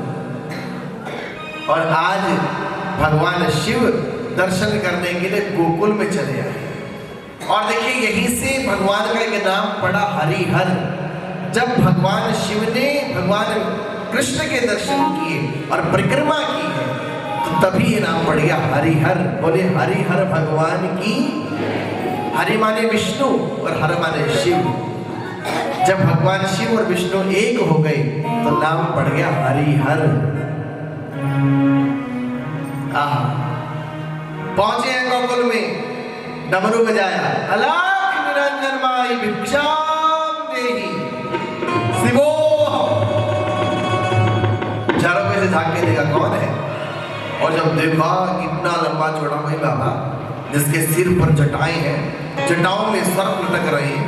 और आज भगवान शिव दर्शन करने के लिए गोकुल में चले आए। और देखिए यहीं से भगवान का एक नाम पड़ा हरिहर। जब भगवान शिव ने भगवान कृष्ण के दर्शन किए और परिक्रमा की है तो तभी ये नाम पड़ गया हरिहर। बोले हरिहर भगवान की। हरि माने विष्णु और हर माने शिव। जब भगवान शिव और विष्णु एक हो गए तो नाम पड़ गया हरिहर। पहुंचे हैं गोकुल में, डमरू बजाया, अलख निरंजन माई भिक्षाम देहि शिवो। चारों में से झांक के देखा कौन है, और जब देखा कितना लंबा चौड़ा भाई बाबा, जिसके सिर पर जटाएं हैं, जटाओं में सर्प लटक रहे हैं,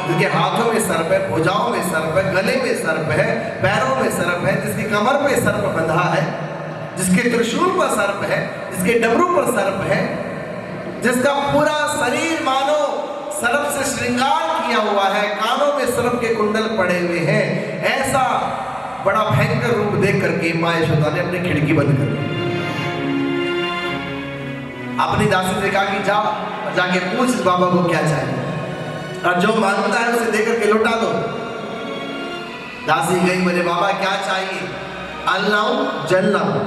जिसके हाथों में सर्प है, भुजाओं में सर्प है, गले में सर्प है, पैरों में सर्प है, जिसकी कमर पे सर्प बंधा है, जिसके त्रिशूल पर सर्प है, जिसके डमरू पर सर्प है, जिसका पूरा शरीर मानो सर्प से श्रृंगार किया हुआ है, कानों में सर्प के कुंडल पड़े हुए हैं। ऐसा बड़ा भयंकर रूप देख करके मां यशोदा ने अपनी खिड़की बंद कर दी। अपनी दासी से कहा कि जा जाके पूछ इस बाबा को क्या चाहिए, और जो मांगता है उसे देकर के लौटा दो। दासी गई, बोले बाबा क्या चाहिए? अन्न लाऊं, जल लाऊं?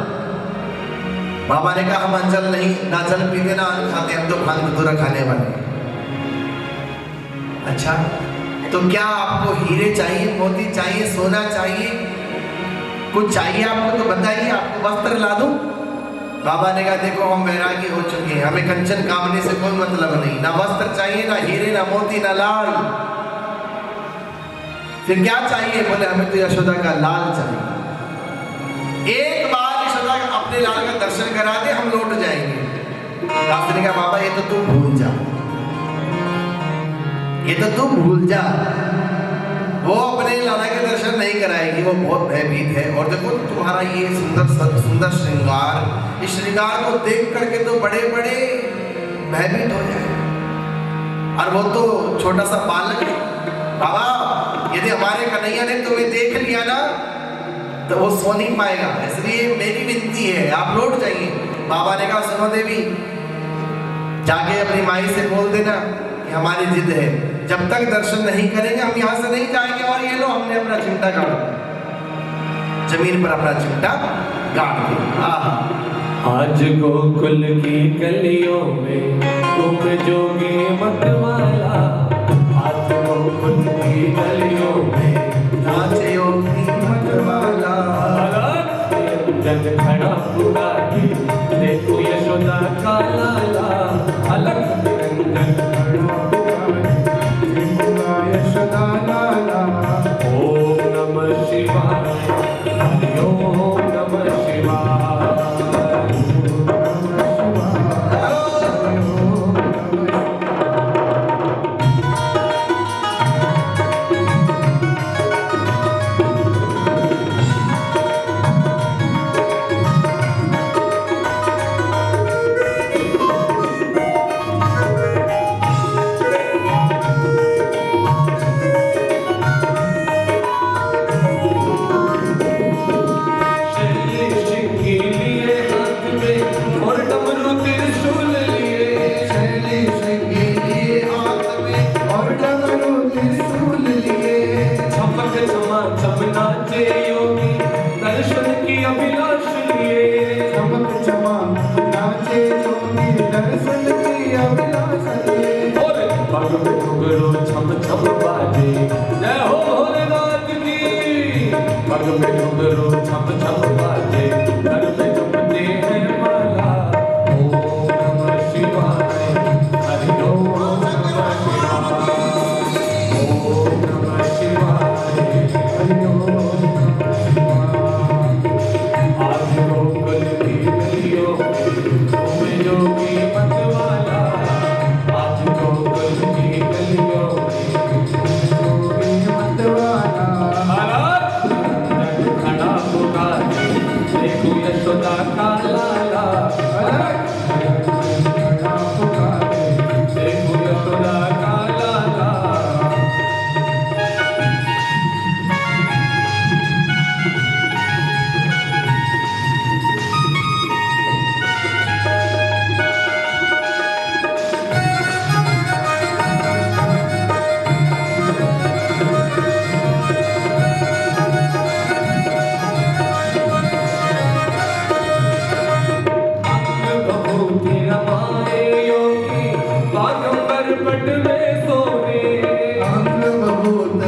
बाबा ने कहा हम अंजल नहीं, ना जल पीते ना अन्न खाते, हम तो भांग धतूरा खाने वाले। अच्छा तो क्या आपको हीरे चाहिए, मोती चाहिए, सोना चाहिए, कुछ चाहिए आपको तो बताइए, आपको वस्त्र ला दूं? बाबा ने कहा देखो हम वैरागी हो चुके हैं, हमें कंचन कामने से कोई मतलब नहीं, ना वस्त्र चाहिए, ना हीरे, ना मोती, ना लाल। फिर क्या चाहिए? बोले हमें तो यशोदा का लाल चाहिए। एक बार यशोदा अपने लाल का दर्शन करा दे, हम लौट जाएंगे। दास ने कहा बाबा ये तो तू भूल जा, ये तो तू भूल जा, वो अपने लाला के दर्शन नहीं कराएगी, वो बहुत भयभीत है। और देखो तुम्हारा ये सुंदर श्रृंगार, इस श्रृंगार को देख करके तो बड़े बड़े भयभीत हो जाए, और वो तो छोटा सा बालक है। बाबा यदि हमारे कन्हैया ने तुम्हें देख लिया ना तो वो सो नहीं पाएगा, इसलिए मेरी विनती है आप लौट जाइए। बाबा ने कहा सुनो देवी, जाके अपनी माई से बोल देना कि हमारी जिद है, जब तक दर्शन नहीं करेंगे हम यहाँ से नहीं जाएंगे। और ये लो हमने अपना चिमटा गाड़ दिया, जमीन पर अपना चिमटा गाड़ दिया। आज गोकुल की गलियों में तुम जोगी मतवाला, आज गोकुल की गलियों में नाचे योगी मतवाला, जग खड़ा पूरा की देखो यशोदा का लाला, अलग निरंजन यशोदा लाला। ओम नमः शिवाय, ओम नमः शिवाय। पग पे घुंघरू छम छम बाजे जय हो भोलेनाथ की पग पे घुंघरू छम छम बाजे घर पे जपते हैं माला ओम नमः शिवाय हरि ओम नमः शिवाय ओम नमः शिवाय हरि ओम नमः शिवाय आज गोकुल की गलियों में योगी मतवाला आज गोकुल की गलियों में योगी मतवाला खड़ा पुकारे देखो यशोदा का लाला खड़ा पुकारे देखो यशोदा का लाला अंग बहुत रमाए योगी बागंबर कट में सोहे अंग बबूत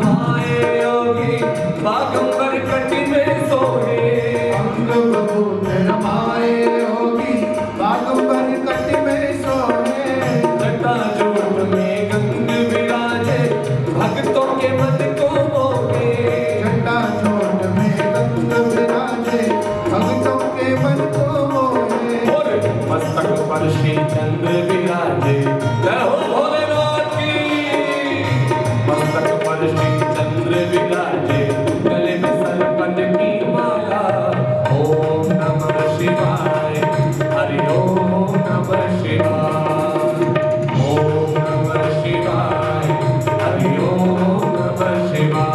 रमाए योगी बागंबर कटी में सोहे अंग बहुत रमाए योगी बागंबर कट में सोहे जटाजूट में गंग विराजे भक्तों के मन को मोहे जटा चोट में गंग विराजे भक्तों के मन को मोहे और मस्तक पर श्री चंद्र विराजे जय हो भोलेनाथ की मस्तक पर श्री चंद्र विराजे गले में सरपन की माला ओम नमः शिवाय हरि ओम नमः शिवाय ओम नमः शिवाय हरि ओम नमः शिवाय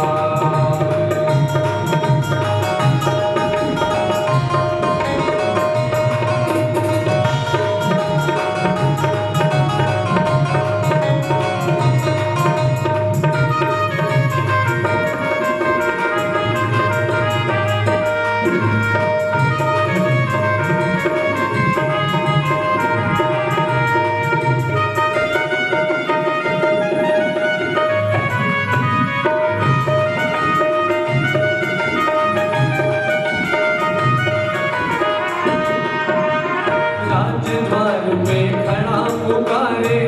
राजद्वार पे खड़ा पुकारे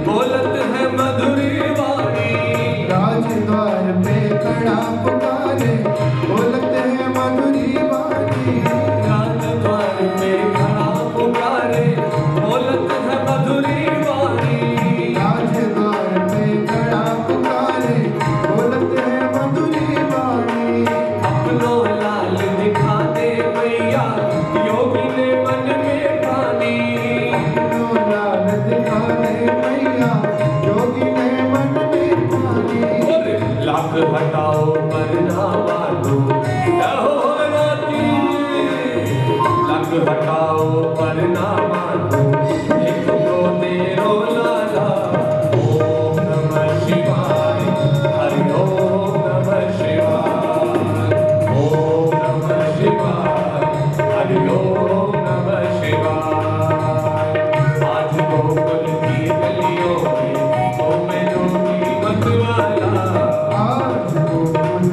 बोलत है मधुरी वाणी राजद्वार पे खड़ा पुकारे बोलत है मधुरी वाणी राजद्वार पे खड़ा पुकारे बोलत है मधुरी वाणी राजद्वार पे खड़ा पुकारे बोलत है मधुरी वाणी अपनो लाल दिखा दे मैया योगी ने मन में ठानी अपनो लाल दिखाने मैया योगी ने मन में ठानी और लाख हटाओ पर ना मानो जय हो भोलेनाथ की लाख हटाओ पर ना मानो एक को तेरो लाला ओम नमः शिवाय हरि ओम नमः शिवाय ओम नमः शिवाय हरि ओम नमः शिवाय आज गोकुल की गलियों में ओ में योगी मतवाला आज गोकुल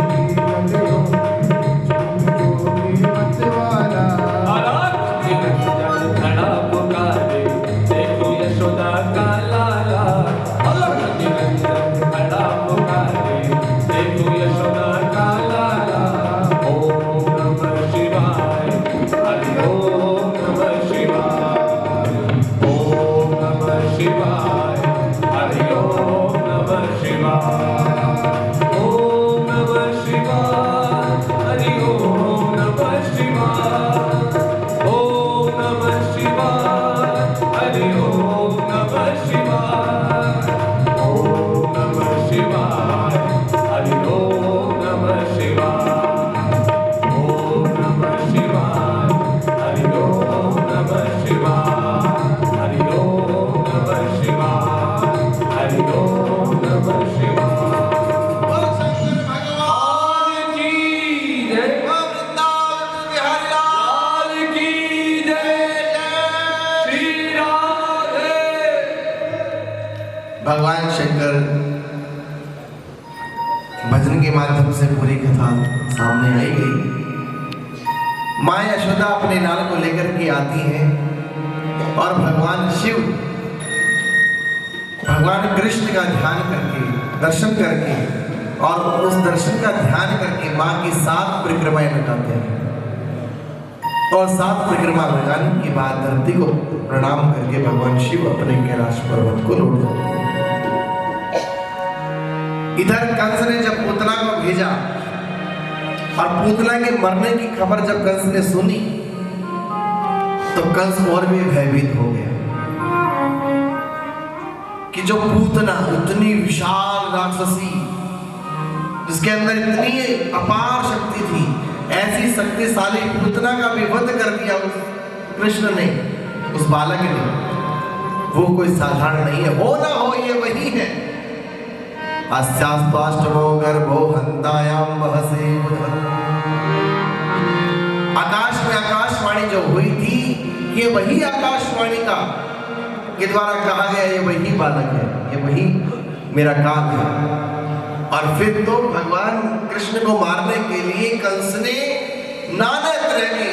भजन के माध्यम से पूरी कथा सामने आई गई। माँ यशोदा अपने लाल को लेकर के आती हैं और भगवान शिव भगवान कृष्ण का ध्यान करके, दर्शन करके और उस दर्शन का ध्यान करके माँ की 7 परिक्रमाएं लगाते हैं और 7 परिक्रमा लगाने के बाद धरती को प्रणाम करके भगवान शिव अपने कैलाश पर्वत को लौट जाते हैं। इधर कंस ने जब पूतना को भेजा और पूतना के मरने की खबर जब कंस ने सुनी तो कंस और भी भयभीत हो गया कि जो पूतना इतनी विशाल राक्षसी, जिसके अंदर इतनी अपार शक्ति थी, ऐसी शक्तिशाली पूतना का भी वध कर दिया उस कृष्ण ने, उस बालक ने। वो कोई साधारण नहीं है, हो ना हो ये वही है। अस्यास्त्वाष्टमो गर्भो हन्तायाम वहसे बुधः। आकाश में आकाशवाणी जो हुई थी, ये वही आकाशवाणी का के द्वारा कहा गया ये वही बालक है, ये वही मेरा काम है। और फिर तो भगवान कृष्ण को मारने के लिए कंस ने नाना तरह के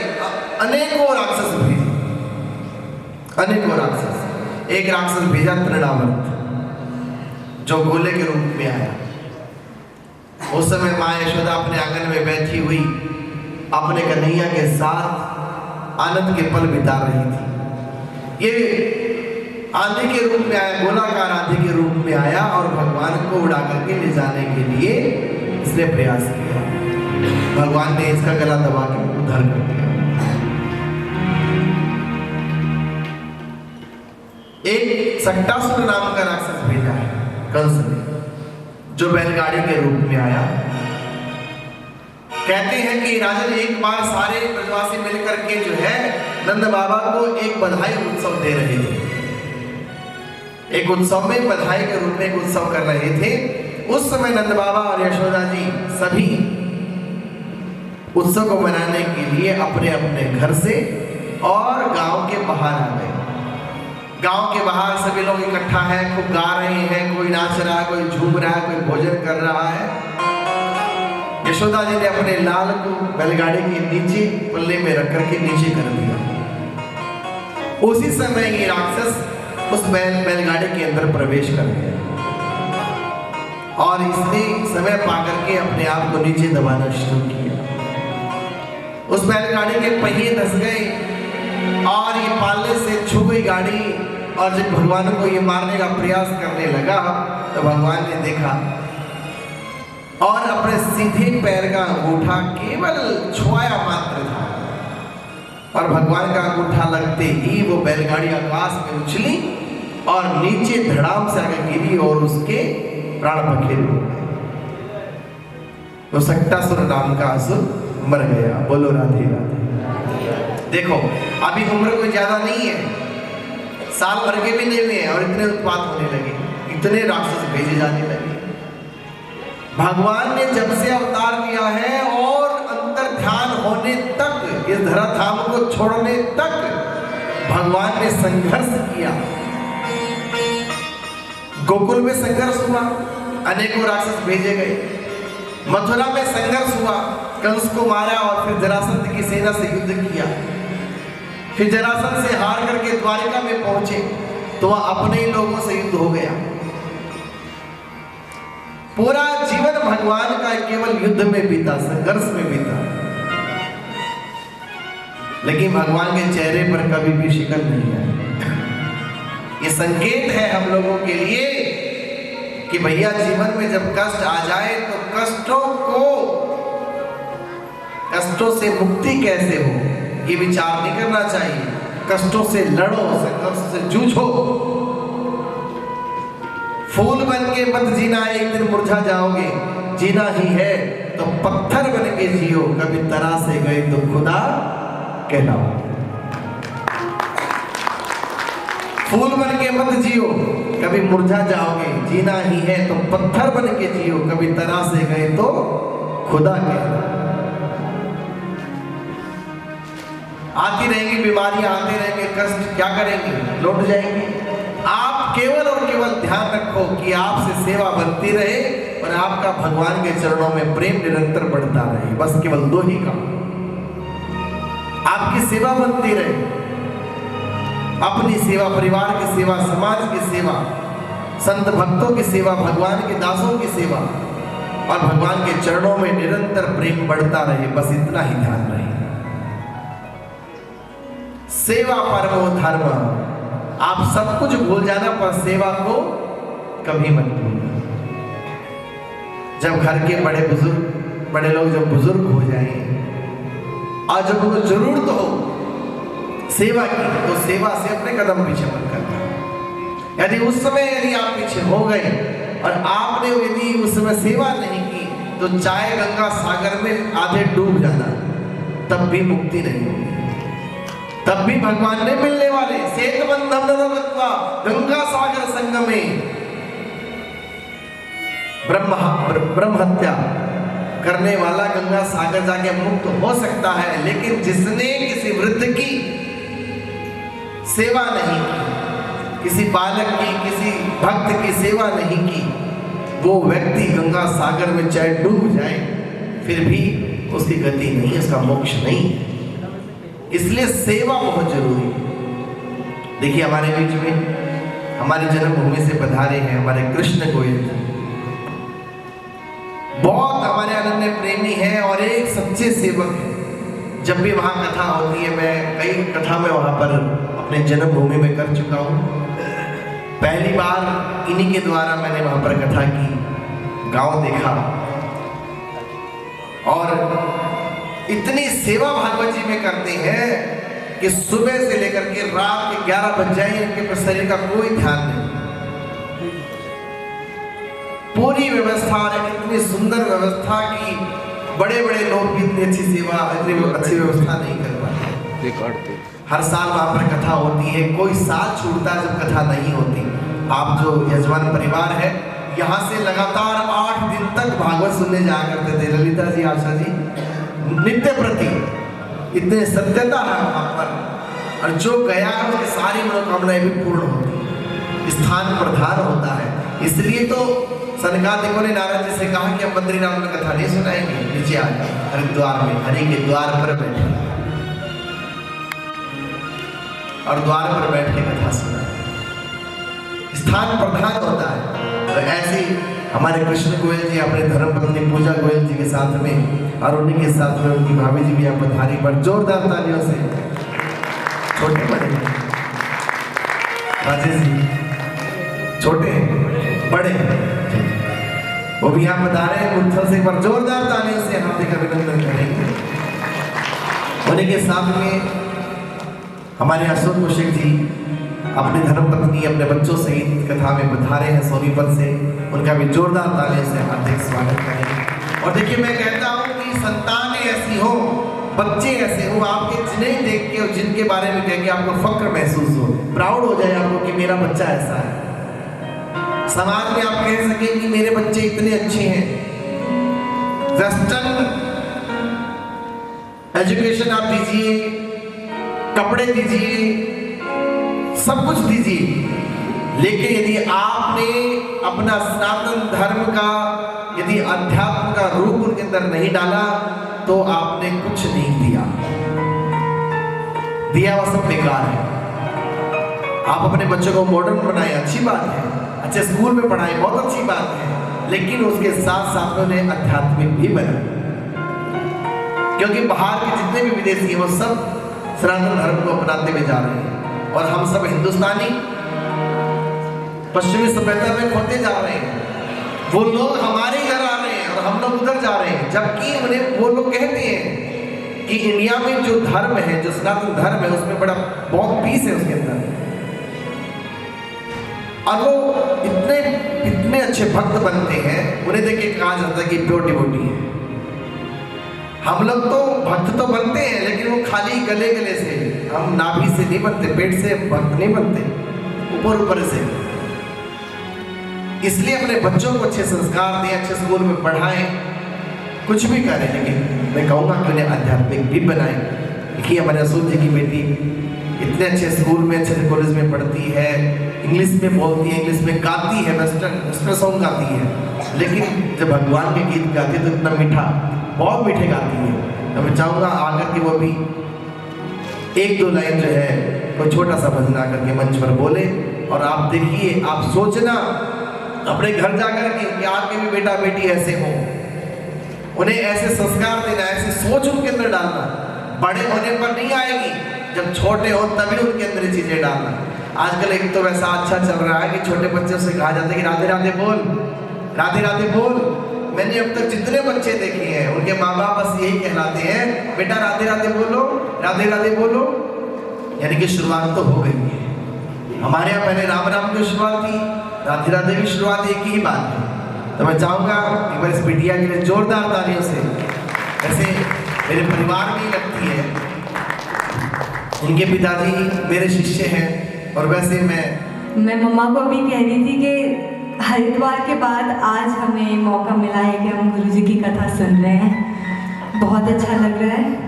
अनेकों राक्षस भेजे, अनेकों राक्षस। एक राक्षस भेजा तृणावर्त, जो गोले के रूप में आया। उस समय माँ यशोदा अपने आंगन में बैठी हुई अपने कन्हैया के साथ आनंद के पल बिता रही थी। ये आंधी के रूप में आया, गोलाकार आंधी के रूप में आया और भगवान को उड़ा करके ले जाने के लिए इसने प्रयास किया। भगवान ने इसका गला दबा के उद्धार कर दिया। एक सट्टासुर नाम का राक्षस भेजा है कंस ने, जो बैलगाड़ी के रूप में आया। कहते हैं कि राजन एक बार सारे ब्रजवासी मिलकर के जो है नंद बाबा को एक बधाई उत्सव दे रहे थे। एक उत्सव में बधाई के रूप में एक उत्सव कर रहे थे। उस समय नंद बाबा और यशोदा जी सभी उत्सव को मनाने के लिए अपने अपने घर से और गांव के बाहर आ गए। गांव के बाहर सभी लोग इकट्ठा हैं, खूब गा रहे हैं, कोई नाच रहा है, कोई झूम रहा है, कोई भोजन कर रहा है। यशोदा जी ने अपने लाल को बैलगाड़ी के नीचे पल्ले में रख करके नीचे कर दिया। उसी समय ये राक्षस उस बैलगाड़ी के अंदर प्रवेश कर गया और इसने समय पाकर के अपने आप को नीचे दबाना शुरू किया। उस बैलगाड़ी के पहिए धंस गए और ये पाले से छू गई गाड़ी। और जब भगवान को ये मारने का प्रयास करने लगा तो भगवान ने देखा और अपने सीधे पैर का अंगूठा केवल छुआया मात्र था और भगवान का अंगूठा लगते ही वो बैलगाड़ी आकाश में उछली और नीचे धड़ाम से आगे गिरी और उसके प्राण पखेरु हो गए। तो सट्टासुर नाम का असुर मर गया। बोलो राधे राधे। देखो अभी उम्र कोई ज्यादा नहीं है, साल भर के भी नहीं हुए और इतने उत्पात होने लगे, इतने राक्षस भेजे जाने लगे। भगवान ने जब से अवतार लिया है और अंतर ध्यान होने तक, इस धराधाम को छोड़ने तक भगवान ने संघर्ष किया। गोकुल में संघर्ष हुआ, अनेकों राक्षस भेजे गए। मथुरा में संघर्ष हुआ, कंस को मारा और फिर जरासंध की सेना से युद्ध किया। फिर जरासंध से हार करके द्वारिका में पहुंचे तो वह अपने ही लोगों से युद्ध हो गया। पूरा जीवन भगवान का केवल युद्ध में बीता, संघर्ष में बीता, लेकिन भगवान के चेहरे पर कभी भी शिकन नहीं आई। ये संकेत है हम लोगों के लिए कि भैया जीवन में जब कष्ट आ जाए तो कष्टों से मुक्ति कैसे हो ये विचार नहीं करना चाहिए। कष्टों से लड़ो, संघर्ष से जूझो। फूल बन के मत जीना, एक दिन मुरझा जाओगे। जीना ही है तो पत्थर बन के जियो, कभी तरह से गए तो खुदा कहलाओ। फूल बन के मत जियो, कभी मुरझा जाओगे। जीना ही है तो पत्थर बन के जियो, कभी तरह से गए तो खुदा कहलाओ। आती रहेंगी बीमारियां, आते रहेंगे कष्ट, क्या करेंगे? लौट जाएंगे। आप केवल और केवल ध्यान रखो कि आपसे सेवा बनती रहे और आपका भगवान के चरणों में प्रेम निरंतर बढ़ता रहे। बस केवल दो ही काम, आपकी सेवा बनती रहे, अपनी सेवा, परिवार की सेवा, समाज की सेवा, संत भक्तों की सेवा, भगवान के दासों की सेवा और भगवान के चरणों में निरंतर प्रेम बढ़ता रहे। बस इतना ही ध्यान रहे। सेवा परमो धर्म, आप सब कुछ भूल जाना पर सेवा को कभी मत भूलना। जब घर के बड़े लोग जब बुजुर्ग हो जाएं और जब उनको जरूरत हो सेवा की, तो सेवा से अपने कदम पीछे मत करना। यदि उस समय यदि आप पीछे हो गए और आपने यदि उस समय सेवा नहीं की, तो चाहे गंगा सागर में आधे डूब जाना, तब भी मुक्ति नहीं होगी, तब भी भगवान ने मिलने वाले। सेतुबंधम नदवत्वा गंगा सागर संगमे, ब्रह्म हत्या करने वाला गंगा सागर जाके मुक्त हो सकता है, लेकिन जिसने किसी वृद्ध की सेवा नहीं की, किसी बालक की, किसी भक्त की सेवा नहीं की, वो व्यक्ति गंगा सागर में चाहे डूब जाए फिर भी उसकी गति नहीं, उसका मोक्ष नहीं। इसलिए सेवा बहुत जरूरी है। देखिए हमारे बीच में हमारी जन्मभूमि से पधारे हैं हमारे कृष्ण गोयल जी, बहुत हमारे अनन्य प्रेमी हैं और एक सच्चे सेवक हैं। जब भी वहाँ कथा होती है, मैं कई कथा में वहाँ पर अपने जन्मभूमि में कर चुका हूँ। पहली बार इन्हीं के द्वारा मैंने वहाँ पर कथा की, गांव देखा और इतनी सेवा भागवत जी में करते हैं कि सुबह से लेकर के रात के 11 बज जाए इनके शरीर का कोई ध्यान नहीं। पूरी व्यवस्था और इतनी सुंदर व्यवस्था की बड़े बड़े लोग भी इतनी अच्छी सेवा, इतनी अच्छी व्यवस्था नहीं कर पाते। हर साल वहाँ पर कथा होती है, कोई साल छूटता जब कथा नहीं होती। आप जो यजमान परिवार है, यहाँ से लगातार 8 दिन तक भागवत सुनने जाया करते थे। ललिता जी, आशा जी, नित्य प्रति इतने सत्यता है वहाँ पर, और जो गया है उसकी सारी मनोकामनाएं भी पूर्ण होती, स्थान प्रधान होता है। इसलिए तो सनकादिकों ने नारद जी से कहा कि हम बद्रीनाथ में कथा नहीं सुनाएंगे, नीचे आ जाओ हरिद्वार में, हरि के द्वार पर बैठे और द्वार पर बैठ के कथा सुना, स्थान प्रधान होता है। तो ऐसे हमारे कृष्ण गोयल जी अपने धर्मपत्नी पूजा गोयल जी के साथ में और उन्हीं के साथ में उनकी भाभी जी भी यहाँ पधारी, पर जोरदार तालियों से। छोटे बड़े राजेश जी, छोटे बड़े वो भी यहाँ पधारे हैं, उद्धव से एक बार जोरदार तालियों से हार्दिक अभिनंदन करेंगे। उन्हीं के साथ में हमारे अशोक कौशिक जी अपने धर्मपत्नी अपने बच्चों सहित कथा में पधारे हैं सोनीपत से, उनका भी जोरदार तालियों से हार्दिक स्वागत करें। और देखिए मैं कहता हूँ कि संतानें ऐसी हो, बच्चे ऐसे हो, आपके जिन्हें देख के और जिनके बारे में कह के आपको फक्र महसूस हो, प्राउड हो जाए आपको कि मेरा बच्चा ऐसा है। समाज में आप कह सके कि मेरे बच्चे इतने अच्छे हैं। वेस्टर्न एजुकेशन आप दीजिए, कपड़े दीजिए, सब कुछ दीजिए, लेकिन यदि आपने अपना सनातन धर्म का, यदि अध्यात्म का रूप उनके अंदर नहीं डाला, तो आपने कुछ नहीं दिया, दिया वो सब बेकार है। आप अपने बच्चों को मॉडर्न बनाए, अच्छी बात है, अच्छे स्कूल में पढ़ाएं, बहुत अच्छी बात है, लेकिन उसके साथ साथ में उन्हें आध्यात्मिक भी बनाए, क्योंकि बाहर के जितने भी विदेशी हैं वो सब सनातन धर्म को अपनाते हुए जा रहे हैं और हम सब हिंदुस्तानी पश्चिमी सभ्यता में खोते जा रहे हैं। वो लोग हमारे घर आ रहे हैं और हम लोग उधर जा रहे हैं, जबकि उन्हें वो लोग कहते हैं कि इंडिया में जो धर्म है, जो सनातन धर्म है, उसमें बड़ा बहुत पीस है उसके अंदर, और वो इतने अच्छे भक्त बनते हैं, उन्हें देख के कहा जाता है कि प्योर डिवोटी है। हम लोग तो भक्त तो बनते हैं, लेकिन वो खाली गले गले से, हम नाभि से नहीं बनते, पेट से भक्त नहीं बनते, ऊपर से। इसलिए अपने बच्चों को अच्छे संस्कार दें, अच्छे स्कूल में पढ़ाएं, कुछ भी करें, लेकिन मैं कहूँगा कि उन्हें आध्यात्मिक भी बनाएं। देखिए हमारे असूल जी की बेटी इतने अच्छे स्कूल में, अच्छे कॉलेज में पढ़ती है, इंग्लिश में बोलती है, इंग्लिश में गाती है, वेस्टर्न सॉन्ग गाती है, लेकिन जब भगवान के गीत गाती है तो इतना मीठा, बहुत मीठे गाती है। तो मैं चाहूँगा आकर के वो भी एक दो लाइन जो है कोई छोटा सा भजन आकर के मंच पर बोले। और आप देखिए, आप सोचना अपने घर जाकर के कि आपके भी बेटा बेटी ऐसे हो, उन्हें ऐसे संस्कार देना, ऐसी सोच उनके अंदर डालना। बड़े होने पर नहीं आएगी, जब छोटे हो तभी उनके अंदर चीजें डालना। आजकल एक तो वैसा अच्छा चल रहा है कि छोटे बच्चों से कहा जाता है कि राधे राधे बोल, राधे राधे बोल। मैंने अब तक जितने बच्चे देखे हैं उनके माँ बाप बस यही कहलाते हैं, बेटा राधे राधे बोलो, राधे राधे बोलो। यानी कि शुरुआत तो हो गई है। हमारे यहाँ पहले राम राम की शुरुआत थी, राधे राधे की शुरुआत एक ही बात है। तो मैं चाहूँगा एक बार इस बिटिया के लिए जोरदार तालियों से, वैसे मेरे परिवार में ही लगती है, इनके पिताजी मेरे शिष्य हैं। और वैसे मैं मम्मा को अभी कह रही थी कि हरिद्वार के बाद आज हमें मौका मिला है कि हम गुरुजी की कथा सुन रहे हैं, बहुत अच्छा लग रहा है।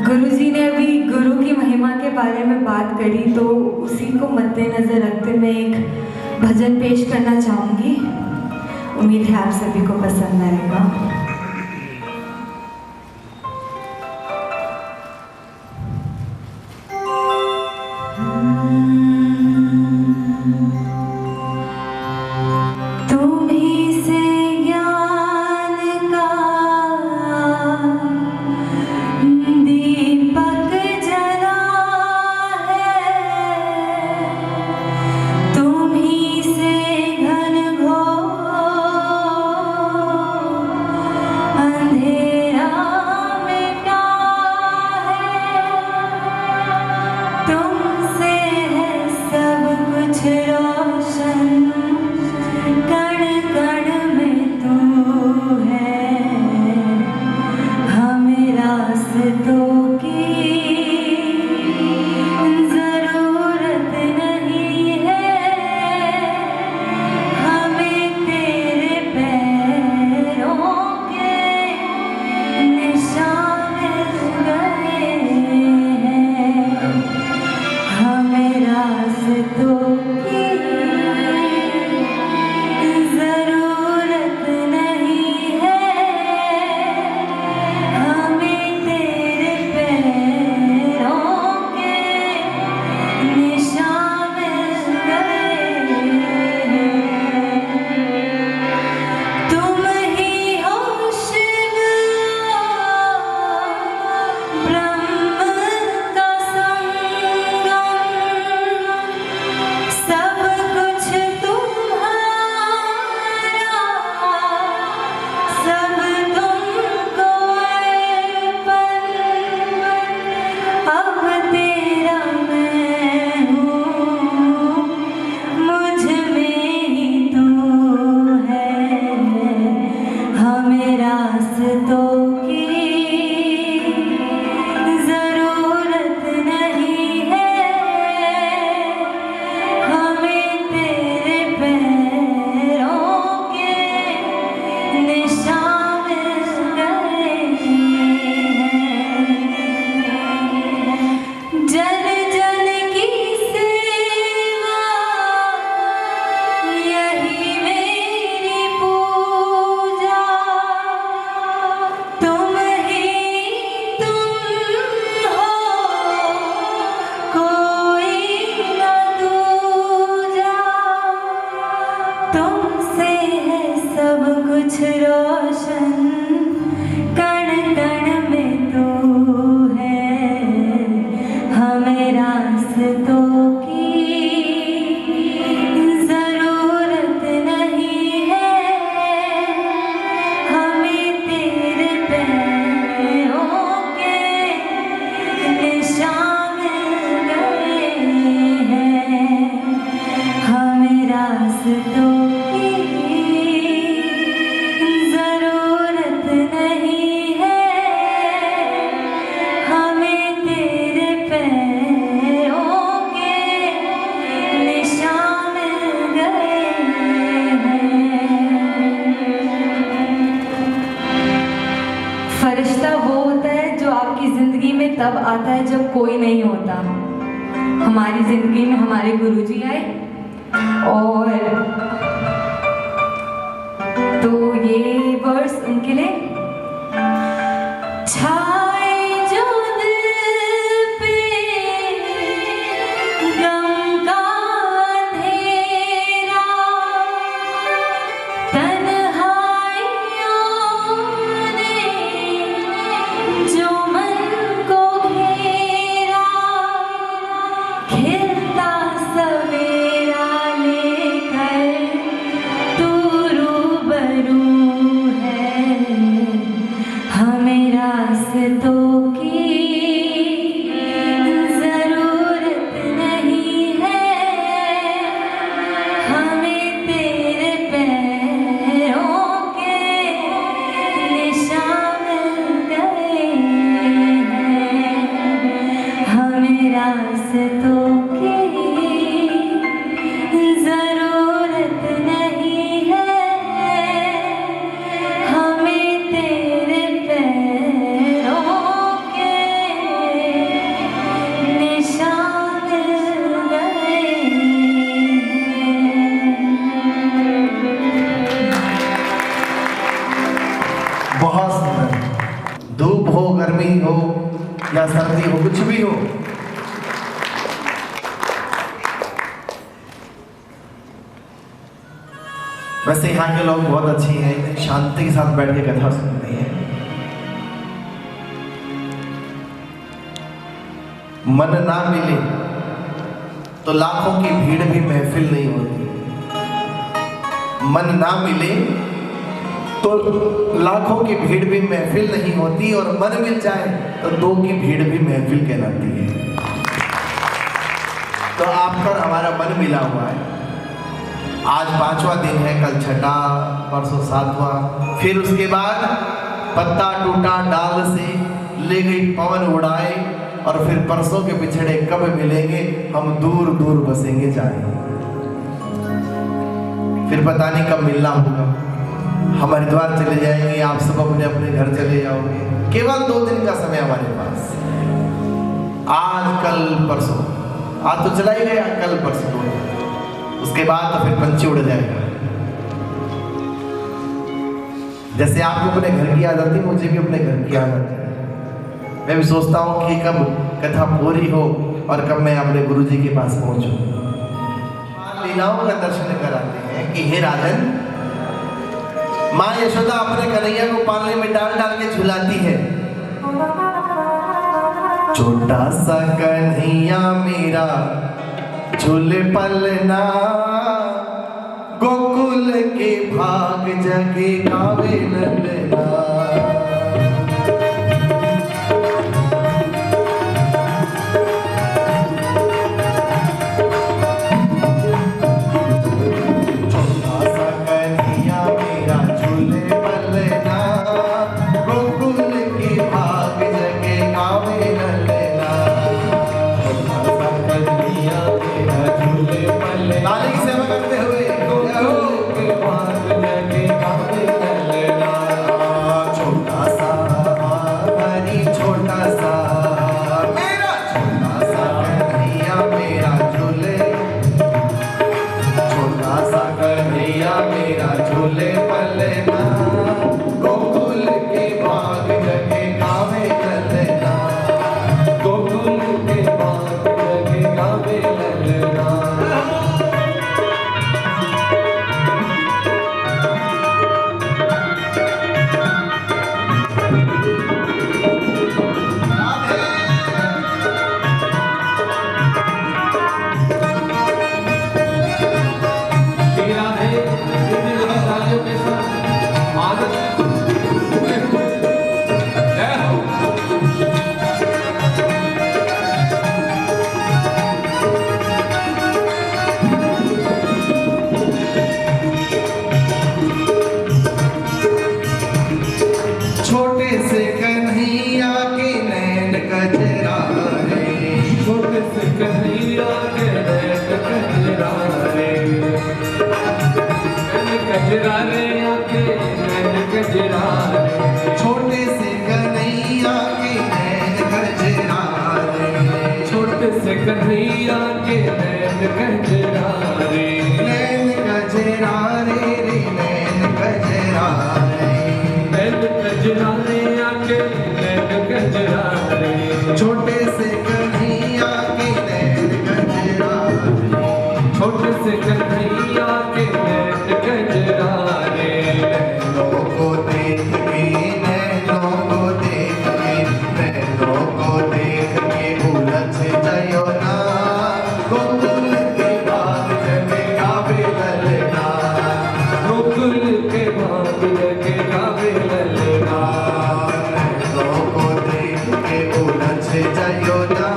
गुरुजी ने अभी गुरु की महिमा के बारे में बात करी, तो उसी को मद्देनजर रखते मैं एक भजन पेश करना चाहूँगी। उम्मीद है आप सभी को पसंद आएगा। रास्तों की जरूरत तब आता है जब कोई नहीं होता। हमारी जिंदगी में हमारे गुरुजी आए और तो ये वर्स उनके लिए। छाए जो दिल पे गम का अंधेरा, तन्हाइयों ने जो मन को घेरा, खिलता सवेरा लेकर तू रूबरू है, हमें रास्तों की जरूरत नहीं है, हमें तेरे पैरों के निशान मिल गए हैं, हमें रास्तों की जरूरत नहीं है, हमें तेरे पैरों के निशान मिल गए हैं। बहुत सुंदर। धूप हो, गर्मी हो या सर्दी हो, कुछ भी हो, वैसे यहाँ के लोग बहुत अच्छे हैं, इतनी शांति के साथ बैठ के कथा सुनते हैं। मन ना मिले तो लाखों की भीड़ भी महफिल नहीं होती। मन ना मिले तो लाखों की भीड़ भी महफिल नहीं होती, और मन मिल जाए तो दो की भीड़ भी महफिल कहलाती है। तो आपका और हमारा मन मिला हुआ है। आज 5वां दिन है, कल 6ठा, परसों 7वां, फिर उसके बाद पत्ता टूटा डाल से ले गई पवन उड़ाए, और फिर परसों के बिछड़े कब मिलेंगे, हम दूर दूर बसेंगे जाए। फिर पता नहीं कब मिलना होगा, हम हरिद्वार चले जाएंगे, आप सब अपने अपने घर चले जाओगे। केवल 2 दिन का समय हमारे पास, आज कल परसों। आज तो चला ही गया, कल परसों 2 दिन, उसके बाद तो फिर पंछी उड़ जाएगा। जैसे आपको अपने घर की याद आती, मुझे भी अपने घर की याद आती है। मैं भी सोचता हूँ कि कब कथा पूरी हो और कब मैं अपने गुरुजी के पास पहुंचूं। लीलाओं का दर्शन कराते हैं कि हे राजन, माँ यशोदा अपने कन्हैया को पालने में डाल डाल के झुलाती है। छोटा सा कन्हैया मेरा झूले पलना, गोकुल के भाग जगे गावे नंदना। छोटा सा कन्हैया मेरा झूले पलना, गोकुल के भाग जगे गावे नंदना। छोटा सा कन्हैया मेरा झूले पलना। ताली की सेवा करते हुए छोटा सा हरी, छोटा सा मेरा, छोटा सा कन्हैया मेरा झूले, छोटा सा कन्हैया मेरा झूले पलना, गोकुल के बाग जगे गावे ललना, गोकुल के बाग जगे गावे ललना। छोटे से कन्हैया के नैन कजरा रे, छोटे से कन्हैया के नैन कजरा रे, नैन कजरा रे आके नैन कजरा रे, छोटे से कन्हैया के नैन कजरा छोटे से कन्हैया के नैन कजरारे, छोटे से कन्हैया के नैन कजरारे, नैनों को देख के, नैनों को देख के, नैनों को देख के उलझ जायो ना, गोकुल के बाग जगे गावे ललना, गोकुल के बाग जगे गावे ललना, नैनों को देख के उलझ जायो ना,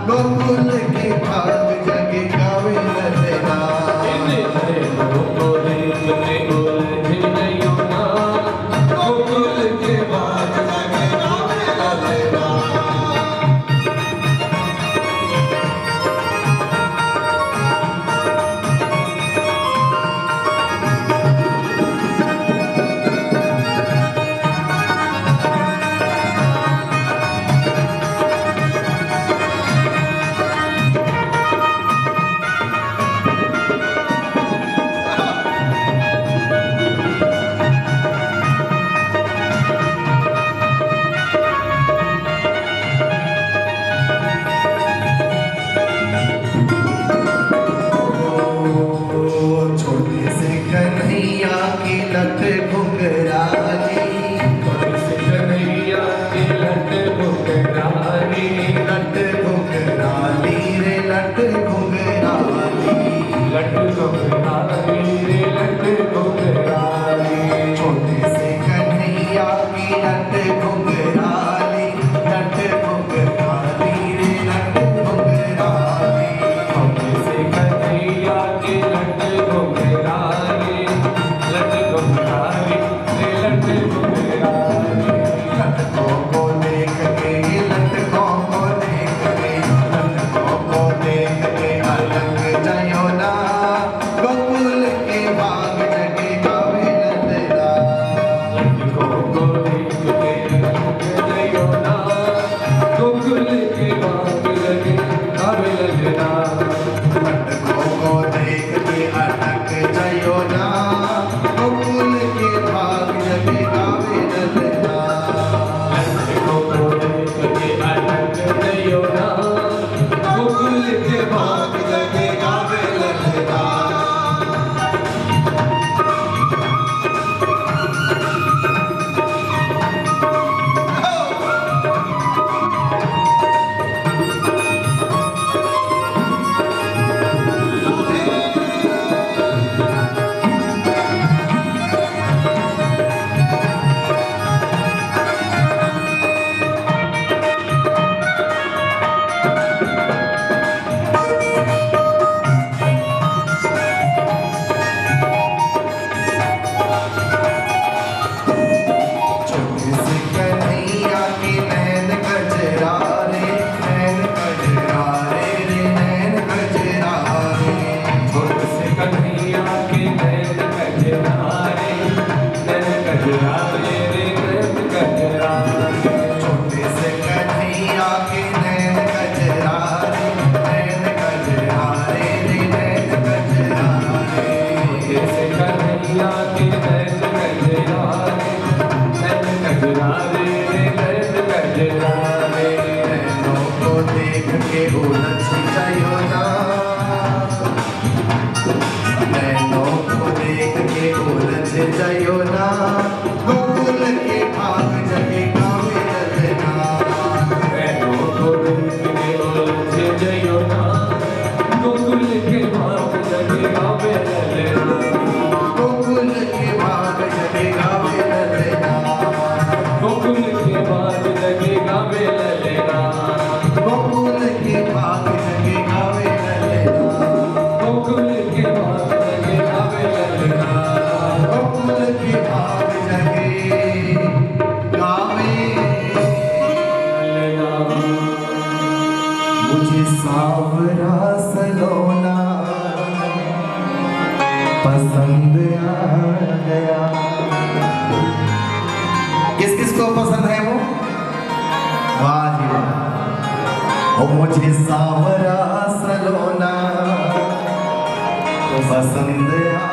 गोकुल के बाग जगे गावे ललना। नैनों को देख के उलझ जायो ना, गोकुल के बाग जगे गावे ललना। छोटे से कन्हैया की लट घुंघराली, कन्हैया की लट घुंघराली, लट घुंघराली रे लट घुंघराली, लट घुंघराली रे लट घुंघराली, छोटे से कन्हैया की लट घुंघराली, लट घुंघराली रे लट घुंघराली, छोटे से कन्हैया की लट घुंघराली, लट घुंघराली रे लट घुंघराली, लटकों को देख के, लटकों को देख के, लटकों को देख के अलग जायो ना, गोकुल के बाग जगे गावे ललना, लटकों को देख के अलग जायो ना, गोकुल के बाग जगे गावे ललना, लटकों को देख के अलग जायो ना, गोकुल के बाग जगे गावे ललना। लटकों को देख के अलग जायो ना, गोकुल के बाग जगे गावे ललना। छोटे से कन्हैया के नैन कजरारे, नैन कजरारे रे नैन कजरारे, छोटे से कन्हैया के नैन कजरारे, नैन कजरारे रे नैन कजरारे, छोटे से कन्हैया के नैन कजरारे, नैन कजरारे रे नैन कजरारे, छोटे से कन्हैया के नैन कजरारे, नैन कजरारे रे नैन कजरारे, नैनों को देख के उलझ जायो ना, नैनों को देख के उलझ जायो ना, गोकुल के भाग जगे गावे ललना, नैनों को देख के उलझ जायो ना, गोकुल के बाग जगे गावे ललना, गोकुल के भाग जगे गावे ललना, गोकुल के बाग जगे गावे ललना, गोकुल के भाग जगे गावे ललना, गोकुल के बाग जगे गावे ललना, गोकुल के भाग जगे गावे ललना। मुझे सावरा सलोना पसंद आ गया। किस किस को पसंद है वो? वाह जी वाह। ओ मुझे सावरा सलोना पसंद आ